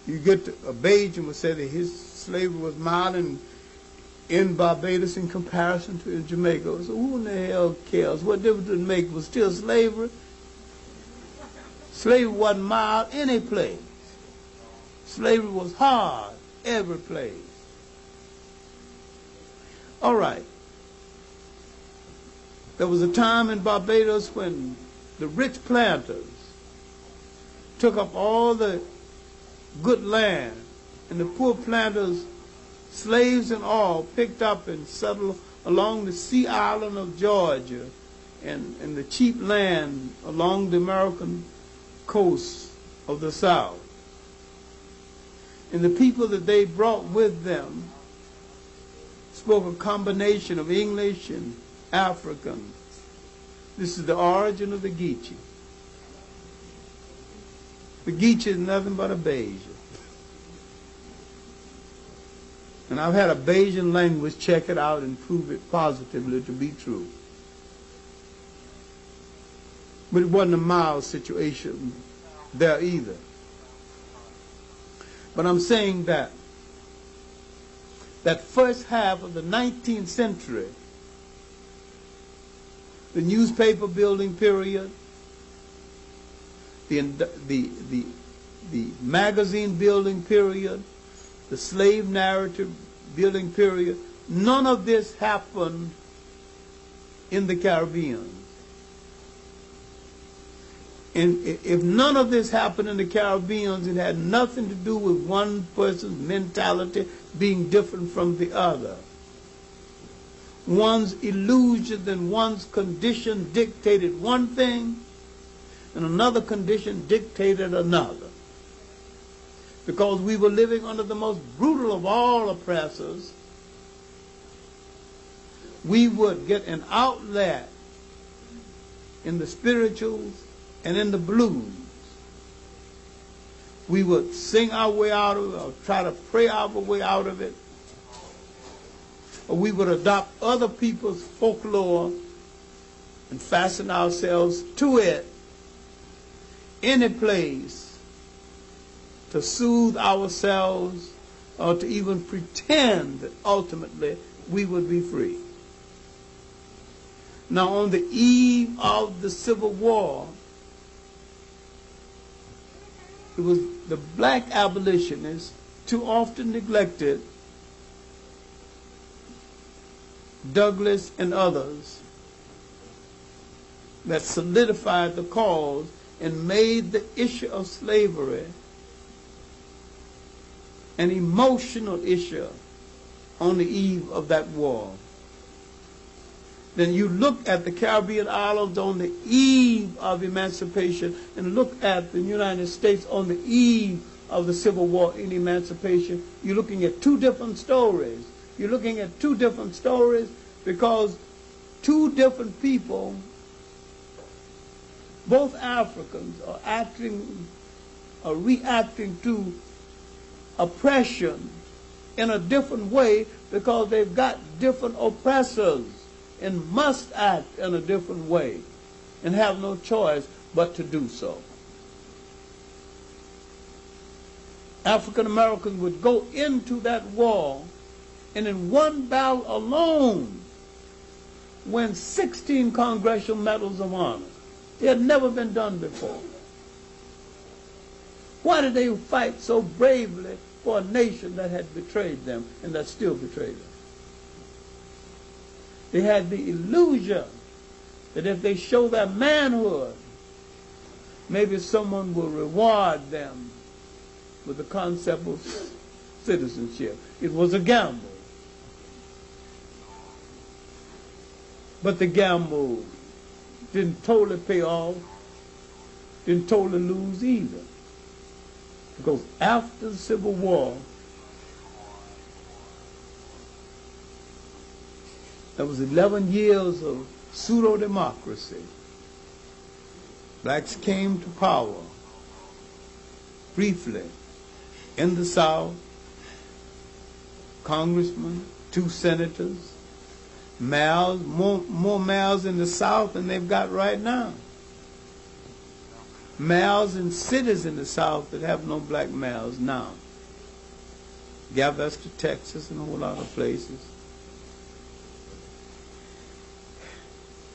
You get to, a Bajan would say that his slavery was mild in Barbados in comparison to in Jamaica. So who in the hell cares? What difference did it make? It was still slavery. Slavery wasn't mild any place. Slavery was hard every place. All right. There was a time in Barbados when the rich planters took up all the good land, and the poor planters, slaves and all, picked up and settled along the sea island of Georgia and the cheap land along the American coast of the South. And the people that they brought with them spoke a combination of English and African. This is the origin of the Geechee. The Geechee is nothing but a Bajan. And I've had a Bajan language check it out and prove it positively to be true. But it wasn't a mild situation there either. But I'm saying that first half of the 19th century, the newspaper building period, the magazine building period, the slave narrative building period, none of this happened in the Caribbean. And if none of this happened in the Caribbean, it had nothing to do with one person's mentality being different from the other. One's illusions and one's condition dictated one thing, and another condition dictated another. Because we were living under the most brutal of all oppressors, we would get an outlet in the spirituals and in the blues. We would sing our way out of it, or try to pray our way out of it, or we would adopt other people's folklore and fasten ourselves to it, any place, to soothe ourselves or to even pretend that ultimately we would be free. Now, on the eve of the Civil War, it was the black abolitionists, too often neglected, Douglas and others, that solidified the cause and made the issue of slavery an emotional issue on the eve of that war. Then you look at the Caribbean islands on the eve of emancipation and look at the United States on the eve of the Civil War and emancipation. You're looking at two different stories. You're looking at two different stories because two different people, both Africans, are reacting to oppression in a different way because they've got different oppressors and must act in a different way and have no choice but to do so. African Americans would go into that war and in one battle alone win 16 Congressional Medals of Honor. It had never been done before. Why did they fight so bravely for a nation that had betrayed them and that still betrayed them? They had the illusion that if they show their manhood, maybe someone will reward them with the concept of citizenship. It was a gamble. But the gamble didn't totally pay off, didn't totally lose either. Because after the Civil War, there was 11 years of pseudo-democracy. Blacks came to power briefly in the South, congressmen, 2 senators, mayors, more mayors in the South than they've got right now. Mayors in cities in the South that have no black mayors now. Galveston, Texas, and a whole lot of places.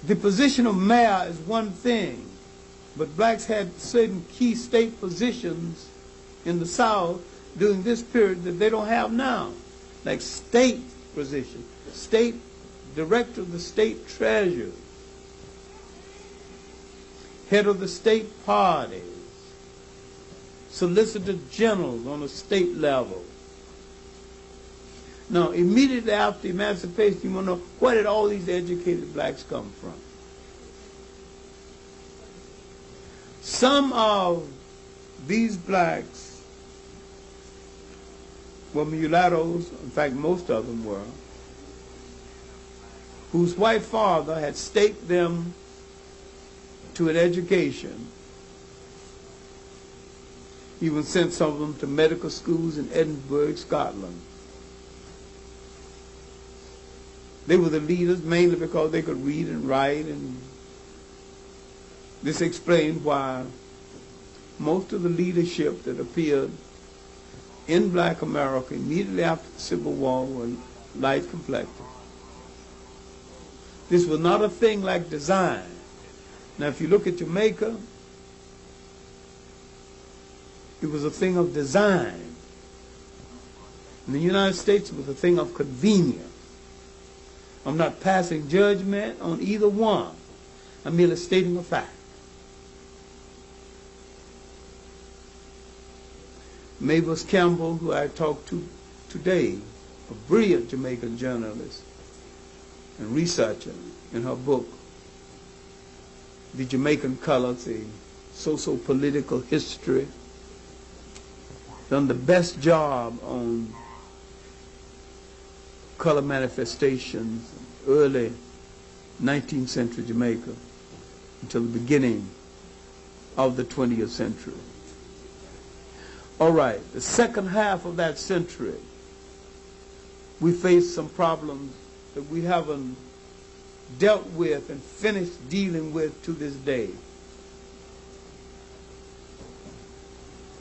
The position of mayor is one thing, but blacks had certain key state positions in the South during this period that they don't have now, like state position, state director of the state treasury, head of the state parties, solicitor generals on a state level. Now, immediately after emancipation, you want to know, where did all these educated blacks come from? Some of these blacks were mulattoes, in fact, most of them were, whose white father had staked them to an education. He even sent some of them to medical schools in Edinburgh, Scotland. They were the leaders mainly because they could read and write, and this explained why most of the leadership that appeared in black America immediately after the Civil War were light complected. This was not a thing like design. Now, if you look at Jamaica, it was a thing of design. In the United States, it was a thing of convenience. I'm not passing judgment on either one. I'm merely stating a fact. Mavis Campbell, who I talked to today, a brilliant Jamaican journalist and researcher, in her book, The Jamaican Colors, a socio-political history, done the best job on color manifestations in early 19th century Jamaica until the beginning of the 20th century. All right, the second half of that century, we faced some problems that we haven't dealt with and finished dealing with to this day.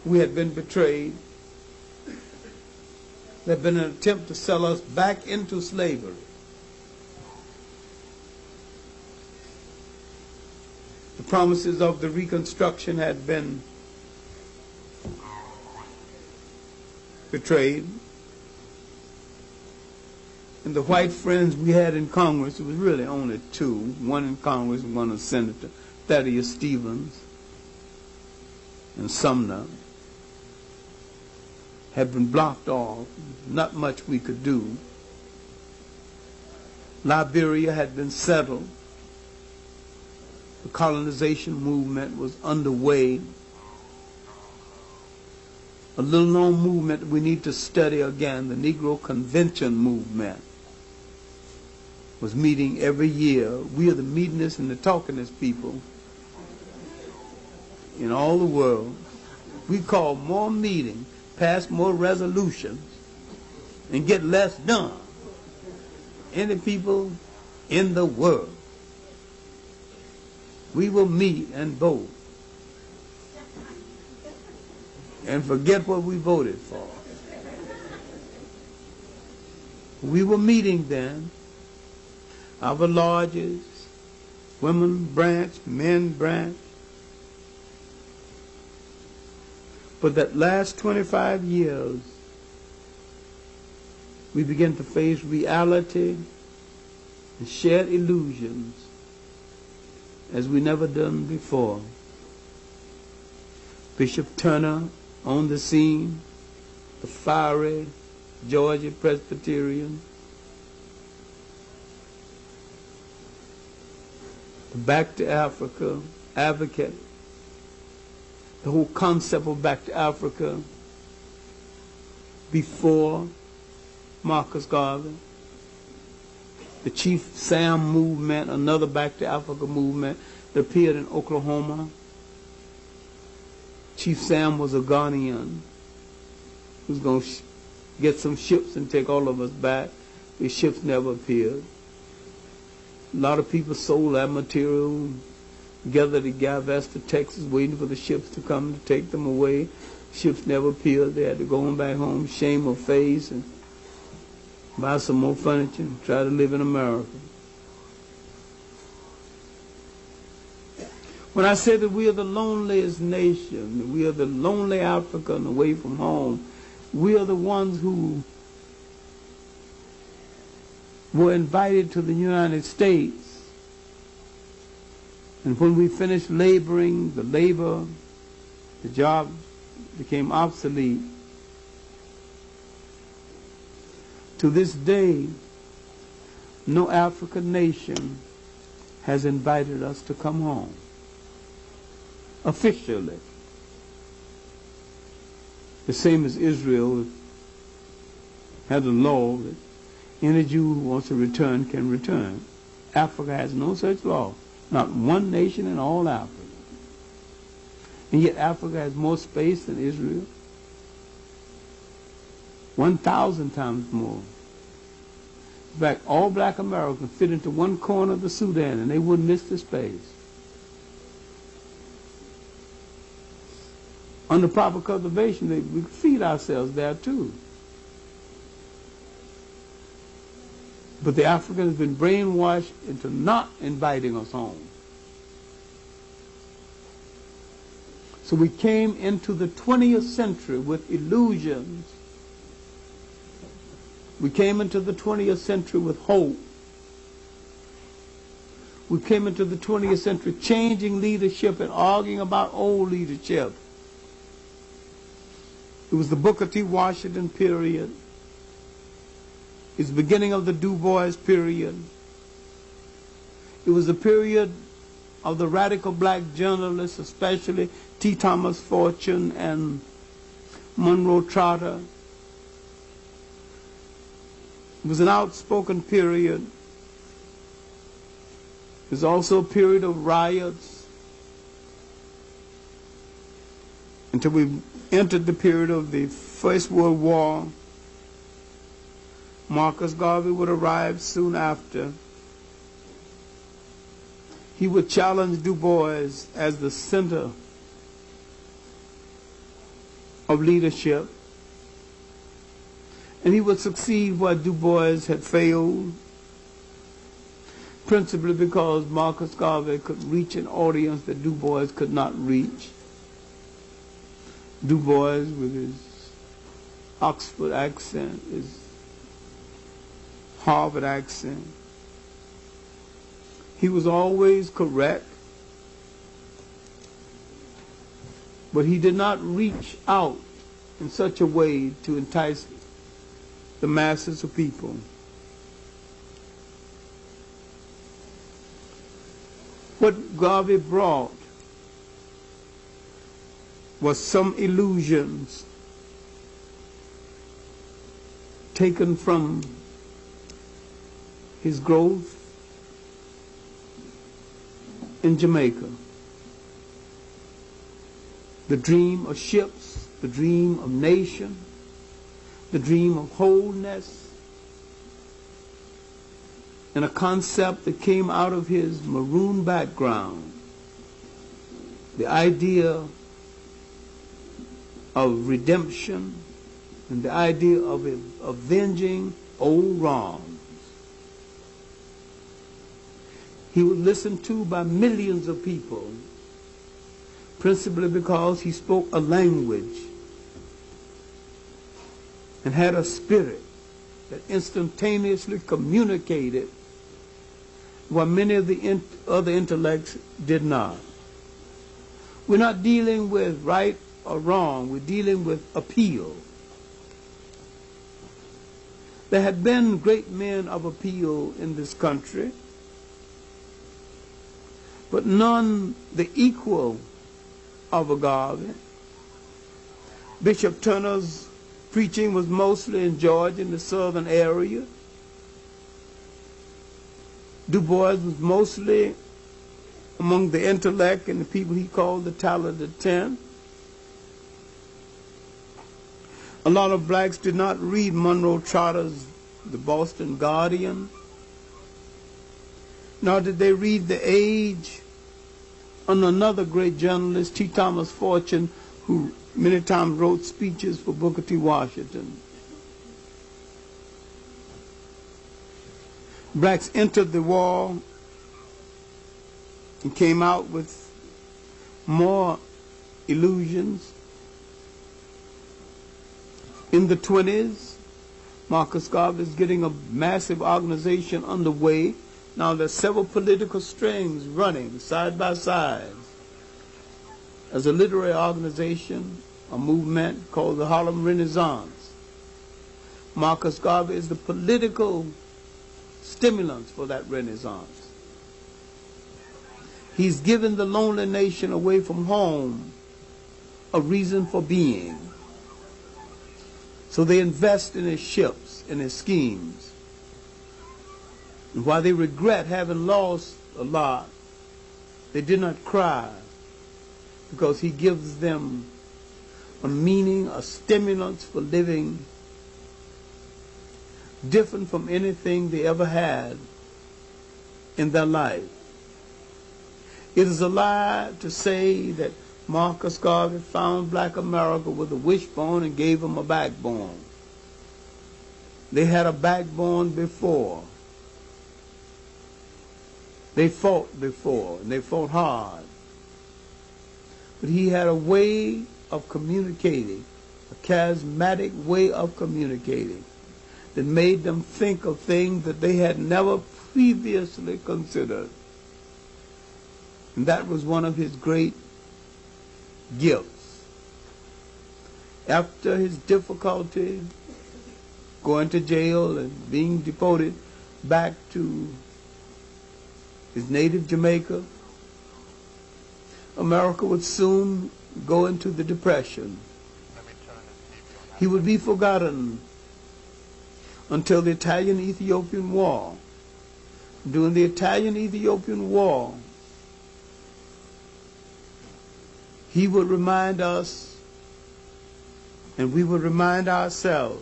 We had been betrayed. There had been an attempt to sell us back into slavery. The promises of the Reconstruction had been betrayed. And the white friends we had in Congress, it was really only 2, one in Congress and one a senator, Thaddeus Stevens and Sumner, had been blocked off. Not much we could do. Liberia had been settled. The colonization movement was underway. A little-known movement we need to study again, the Negro Convention movement, was meeting every year. We are the meetingest and the talkingest people in all the world. We call more meetings, pass more resolutions, and get less done. Any people in the world. We will meet and vote and forget what we voted for. We were meeting then, our lodges, women branch, men branch. For that last 25 years, we began to face reality and shared illusions as we never done before. Bishop Turner on the scene, the fiery Georgia Presbyterian, the Back to Africa advocate, the whole concept of Back to Africa before Marcus Garvey, the Chief Sam movement, another Back to Africa movement that appeared in Oklahoma. Chief Sam was a Ghanaian who was going to get some ships and take all of us back. The ships never appeared. A lot of people sold that material, gathered to Galveston, Texas, waiting for the ships to come to take them away. Ships never appeared. They had to go on back home, shame their face, and buy some more furniture and try to live in America. When I say that we are the loneliest nation, that we are the lonely African away from home, we are the ones who were invited to the United States. And when we finished laboring, the job became obsolete. To this day, no African nation has invited us to come home, officially. The same as Israel had a law that any Jew who wants to return can return. Africa has no such law. Not one nation in all Africa. And yet Africa has more space than Israel. 1,000 times more. In fact, all black Americans fit into one corner of the Sudan and they wouldn't miss the space. Under proper cultivation, we could feed ourselves there too. But the African has been brainwashed into not inviting us home. So we came into the 20th century with illusions. We came into the 20th century with hope. We came into the 20th century changing leadership and arguing about old leadership. It was the Booker T. Washington period. It's the beginning of the Du Bois period. It was the period of the radical black journalists, especially T. Thomas Fortune and Monroe Trotter. It was an outspoken period. It was also a period of riots until we entered the period of the First World War. Marcus Garvey would arrive soon after. He would challenge Du Bois as the center of leadership. And he would succeed where Du Bois had failed, principally because Marcus Garvey could reach an audience that Du Bois could not reach. Du Bois, with his Oxford accent, his Harvard accent, he was always correct, but he did not reach out in such a way to entice the masses of people. What Garvey brought was some illusions taken from his growth in Jamaica. The dream of ships, the dream of nation, the dream of wholeness, and a concept that came out of his maroon background, the idea of redemption and the idea of avenging old wrongs. He was listened to by millions of people, principally because he spoke a language and had a spirit that instantaneously communicated what many of the other intellects did not. We're not dealing with right or wrong. We're dealing with appeal. There had been great men of appeal in this country, but none the equal of Agave. Bishop Turner's preaching was mostly in Georgia, in the southern area. Du Bois was mostly among the intellect and the people he called the talented 10. A lot of blacks did not read Monroe Trotter's The Boston Guardian, nor did they read The Age under another great journalist, T. Thomas Fortune, who many times wrote speeches for Booker T. Washington. Blacks entered the war and came out with more illusions. In the 20s, Marcus Garvey is getting a massive organization underway. Now there's several political strings running side by side. As a literary organization, a movement called the Harlem Renaissance. Marcus Garvey is the political stimulants for that Renaissance. He's given the lonely nation away from home a reason for being. So they invest in his ships, in his schemes. And while they regret having lost a lot, they did not cry, because he gives them a meaning, a stimulus for living different from anything they ever had in their life. It is a lie to say that Marcus Garvey found black America with a wishbone and gave them a backbone. They had a backbone before. They fought before, and they fought hard. But he had a way of communicating, a charismatic way of communicating, that made them think of things that they had never previously considered. And that was one of his great gifts. After his difficulty going to jail and being deported back to his native Jamaica, America would soon go into the Depression. He would be forgotten until the Italian-Ethiopian War. During the Italian-Ethiopian War, he would remind us, and we would remind ourselves,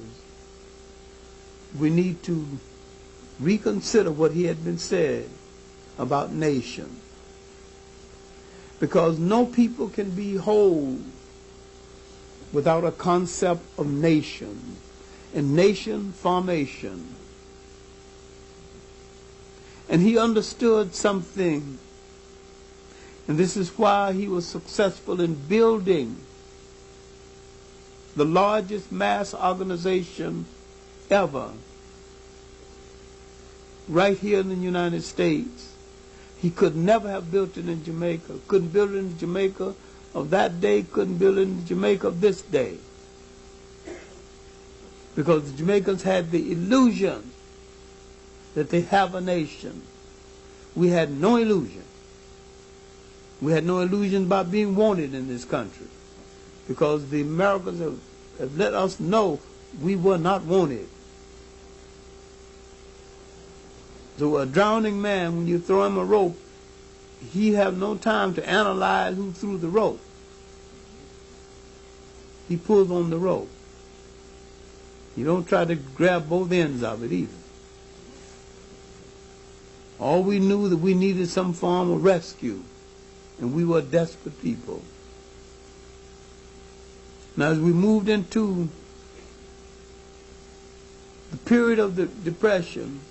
we need to reconsider what he had been said about nation. Because no people can be whole without a concept of nation and nation formation. And he understood something, and this is why he was successful in building the largest mass organization ever right here in the United States. He could never have built it in Jamaica. Couldn't build it in Jamaica of that day, couldn't build it in Jamaica of this day. Because the Jamaicans had the illusion that they have a nation. We had no illusion. We had no illusion about being wanted in this country. Because the Americans have let us know we were not wanted. So a drowning man, when you throw him a rope, he have no time to analyze who threw the rope. He pulls on the rope. You don't try to grab both ends of it either. All we knew that we needed some form of rescue, and we were desperate people. Now as we moved into the period of the Depression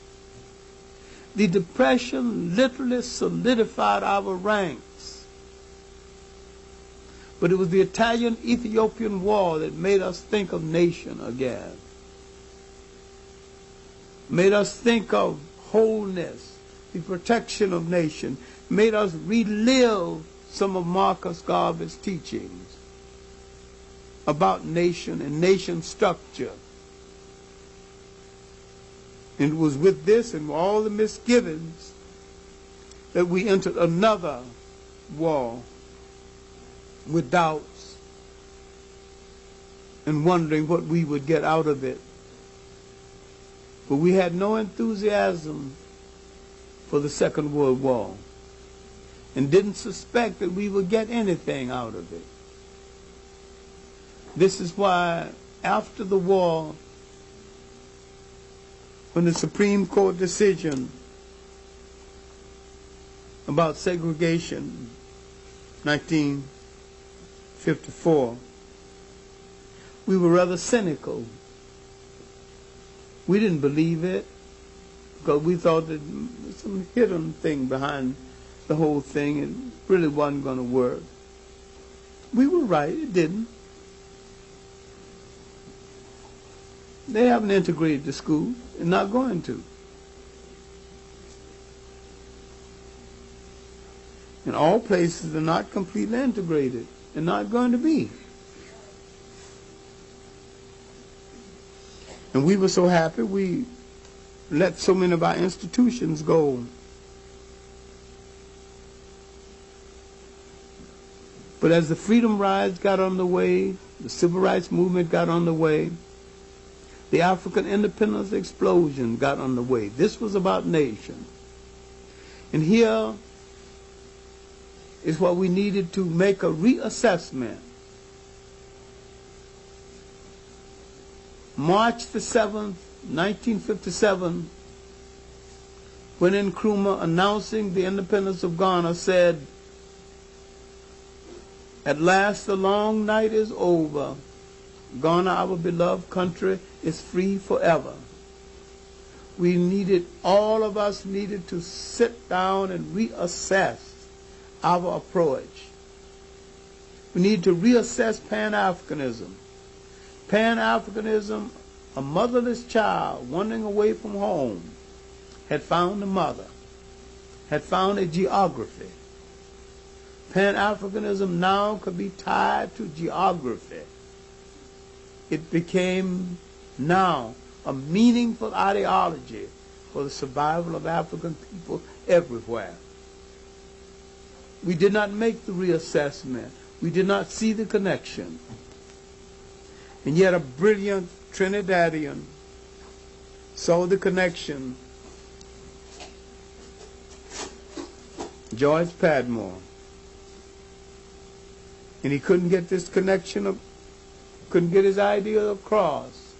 literally solidified our ranks. But it was the Italian-Ethiopian War that made us think of nation again. made us think of wholeness, the protection of nation, made us relive some of Marcus Garvey's teachings about nation and nation structure. And it was with this and all the misgivings that we entered another war with doubts and wondering what we would get out of it. But we had no enthusiasm for the Second World War and didn't suspect that we would get anything out of it. This is why after the war, when the Supreme Court decision about segregation, 1954, we were rather cynical. We didn't believe it because we thought that there was some hidden thing behind the whole thing and really wasn't going to work. We were right, it didn't. They haven't integrated the school and not going to. And all places are not completely integrated and not going to be. And we were so happy we let so many of our institutions go. But as the freedom rides got underway, the civil rights movement got underway, the African independence explosion got underway. This was about nation. And here is what we needed to make a reassessment. March the 7th, 1957, when Nkrumah announcing the independence of Ghana said, "At last the long night is over. Ghana, our beloved country, is free forever." We needed, all of us needed to sit down and reassess our approach. We need to reassess Pan-Africanism. Pan-Africanism, a motherless child wandering away from home, had found a mother, had found a geography. Pan-Africanism now could be tied to geography. It became now a meaningful ideology for the survival of African people everywhere. We did not make the reassessment. We did not see the connection. And yet a brilliant Trinidadian saw the connection. George Padmore. And he couldn't get this connection, couldn't get his idea across.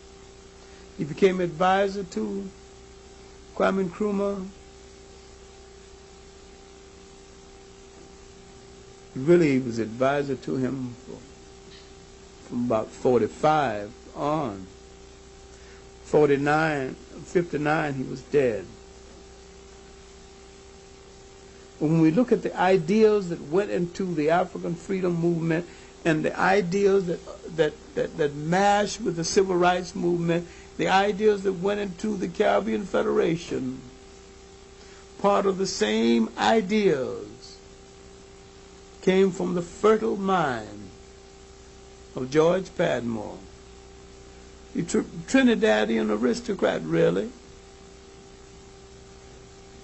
He became advisor to Kwame Nkrumah. Really, he was advisor to him from about 45 on. 59, he was dead. When we look at the ideals that went into the African freedom movement and the ideals that mashed with the civil rights movement, the ideals that went into the Caribbean Federation, part of the same ideals came from the fertile mind of George Padmore. The Trinidadian aristocrat, really.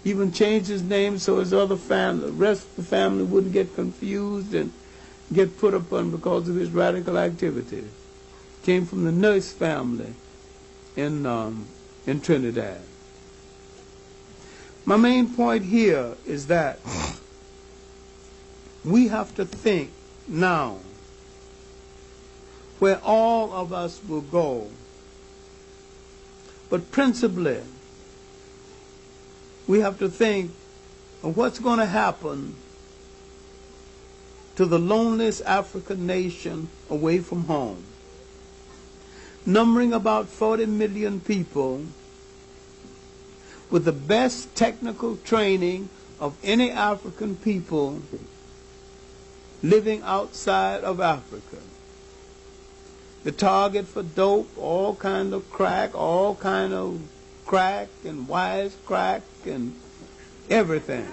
Even changed his name so his other family, the rest of the family wouldn't get confused and get put upon because of his radical activity. Came from the nurse family in Trinidad. My main point here is that we have to think now where all of us will go. But principally, we have to think of what's going to happen to the loneliest African nation away from home. Numbering about 40 million people with the best technical training of any African people living outside of Africa. The target for dope, all kind of crack, all kind of crack and wisecrack and everything.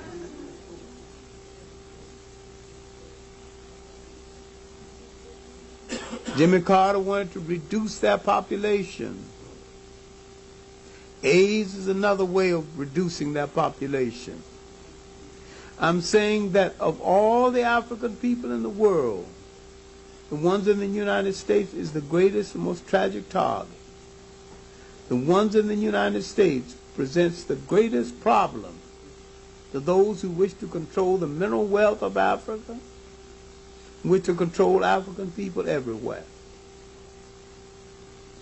Jimmy Carter wanted to reduce their population. AIDS is another way of reducing their population. I'm saying that of all the African people in the world, the ones in the United States is the greatest and most tragic target. The ones in the United States presents the greatest problem to those who wish to control the mineral wealth of Africa, wish to control African people everywhere.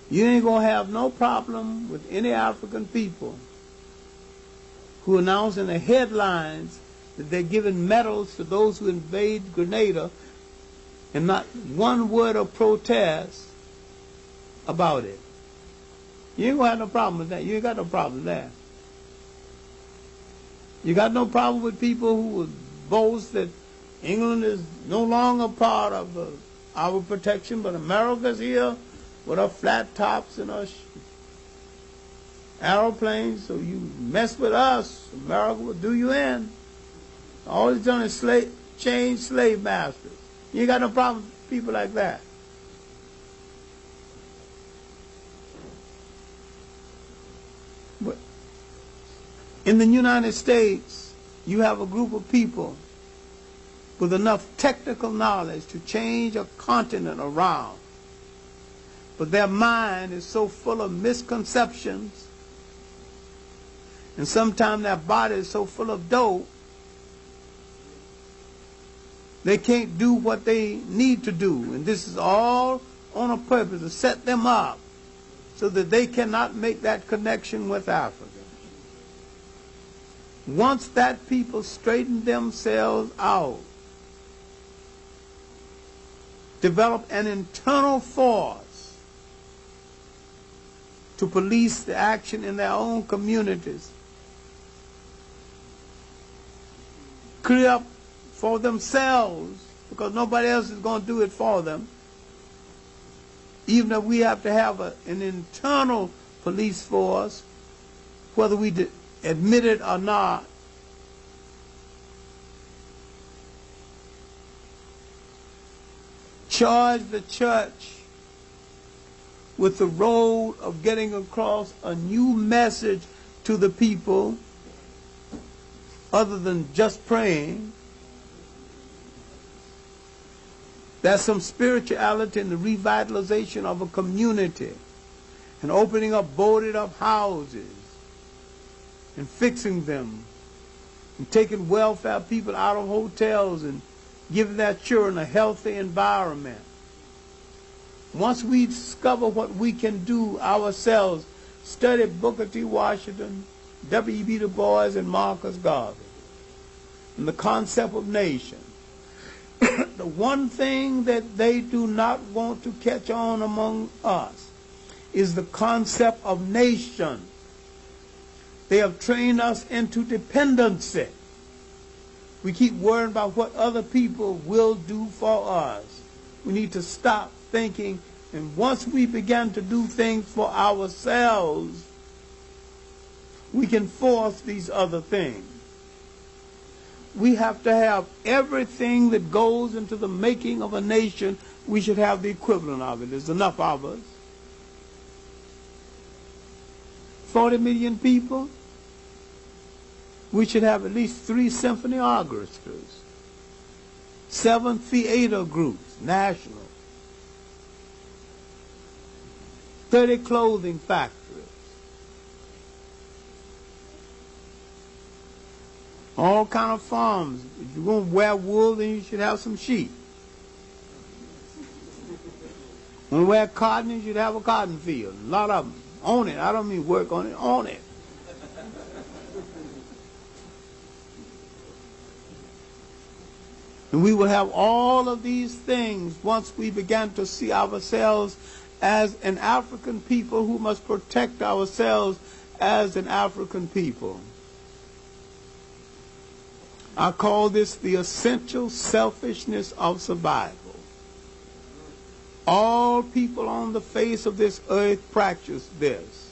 You ain't going to have no problem with any African people who announce in the headlines that they're giving medals to those who invade Grenada and not one word of protest about it. You ain't going to have no problem with that. You ain't got no problem there. You got no problem with people who would boast that England is no longer part of our protection, but America's here with our flat tops and our aeroplanes, so you mess with us, America will do you in. All it's done is change slave masters. You ain't got no problem with people like that. But in the United States, you have a group of people with enough technical knowledge to change a continent around. But their mind is so full of misconceptions, and sometimes their body is so full of dope, they can't do what they need to do. And this is all on a purpose to set them up so that they cannot make that connection with Africa. Once that people straighten themselves out, develop an internal force to police the action in their own communities, clear up for themselves, because nobody else is going to do it for them, even if we have to have an internal police force, whether we admit it or not. Charge the church with the role of getting across a new message to the people other than just praying. There's some spirituality in the revitalization of a community and opening up boarded up houses and fixing them and taking welfare people out of hotels and giving their children a healthy environment. Once we discover what we can do ourselves, study Booker T. Washington, W.E.B. Du Bois, and Marcus Garvey, and the concept of nation. The one thing that they do not want to catch on among us is the concept of nation. They have trained us into dependency. We keep worrying about what other people will do for us. We need to stop thinking, and once we begin to do things for ourselves, we can force these other things. We have to have everything that goes into the making of a nation. We should have the equivalent of it. There's enough of us. 40 million people. We should have at least 3 symphony orchestras, 7 theater groups, national, 30 clothing factories, all kind of farms. If you're going to wear wool, then you should have some sheep. When you wear cotton, you should have a cotton field. A lot of them. Own it. I don't mean work on it. Own it. And we will have all of these things once we begin to see ourselves as an African people who must protect ourselves as an African people. I call this the essential selfishness of survival. All people on the face of this earth practice this.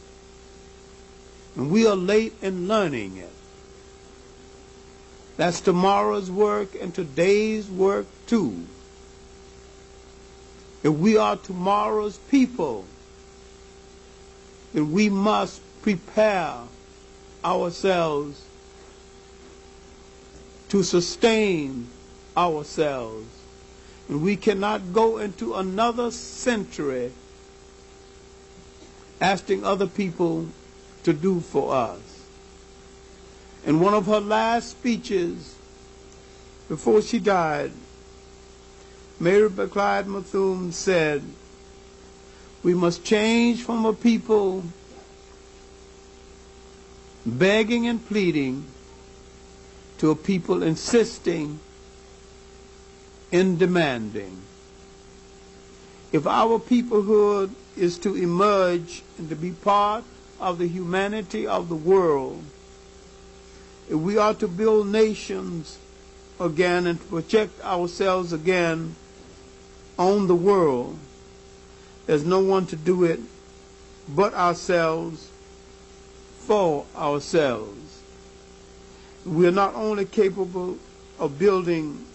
And we are late in learning it. That's tomorrow's work and today's work too. If we are tomorrow's people, then we must prepare ourselves to sustain ourselves. And we cannot go into another century asking other people to do for us. In one of her last speeches before she died, Mary Clyde Bethune said, "We must change from a people begging and pleading to a people insisting and demanding." If our peoplehood is to emerge and to be part of the humanity of the world, if we are to build nations again and to project ourselves again on the world, there's no one to do it but ourselves for ourselves. We are not only capable of building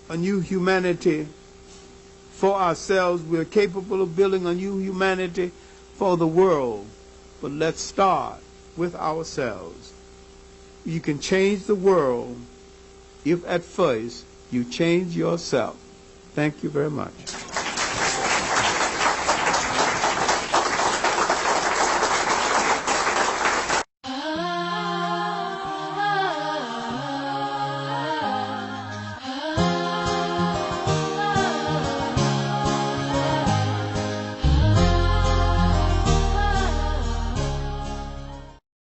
a new humanity for ourselves, we are capable of building a new humanity for the world. But let's start with ourselves. You can change the world if at first you change yourself. Thank you very much.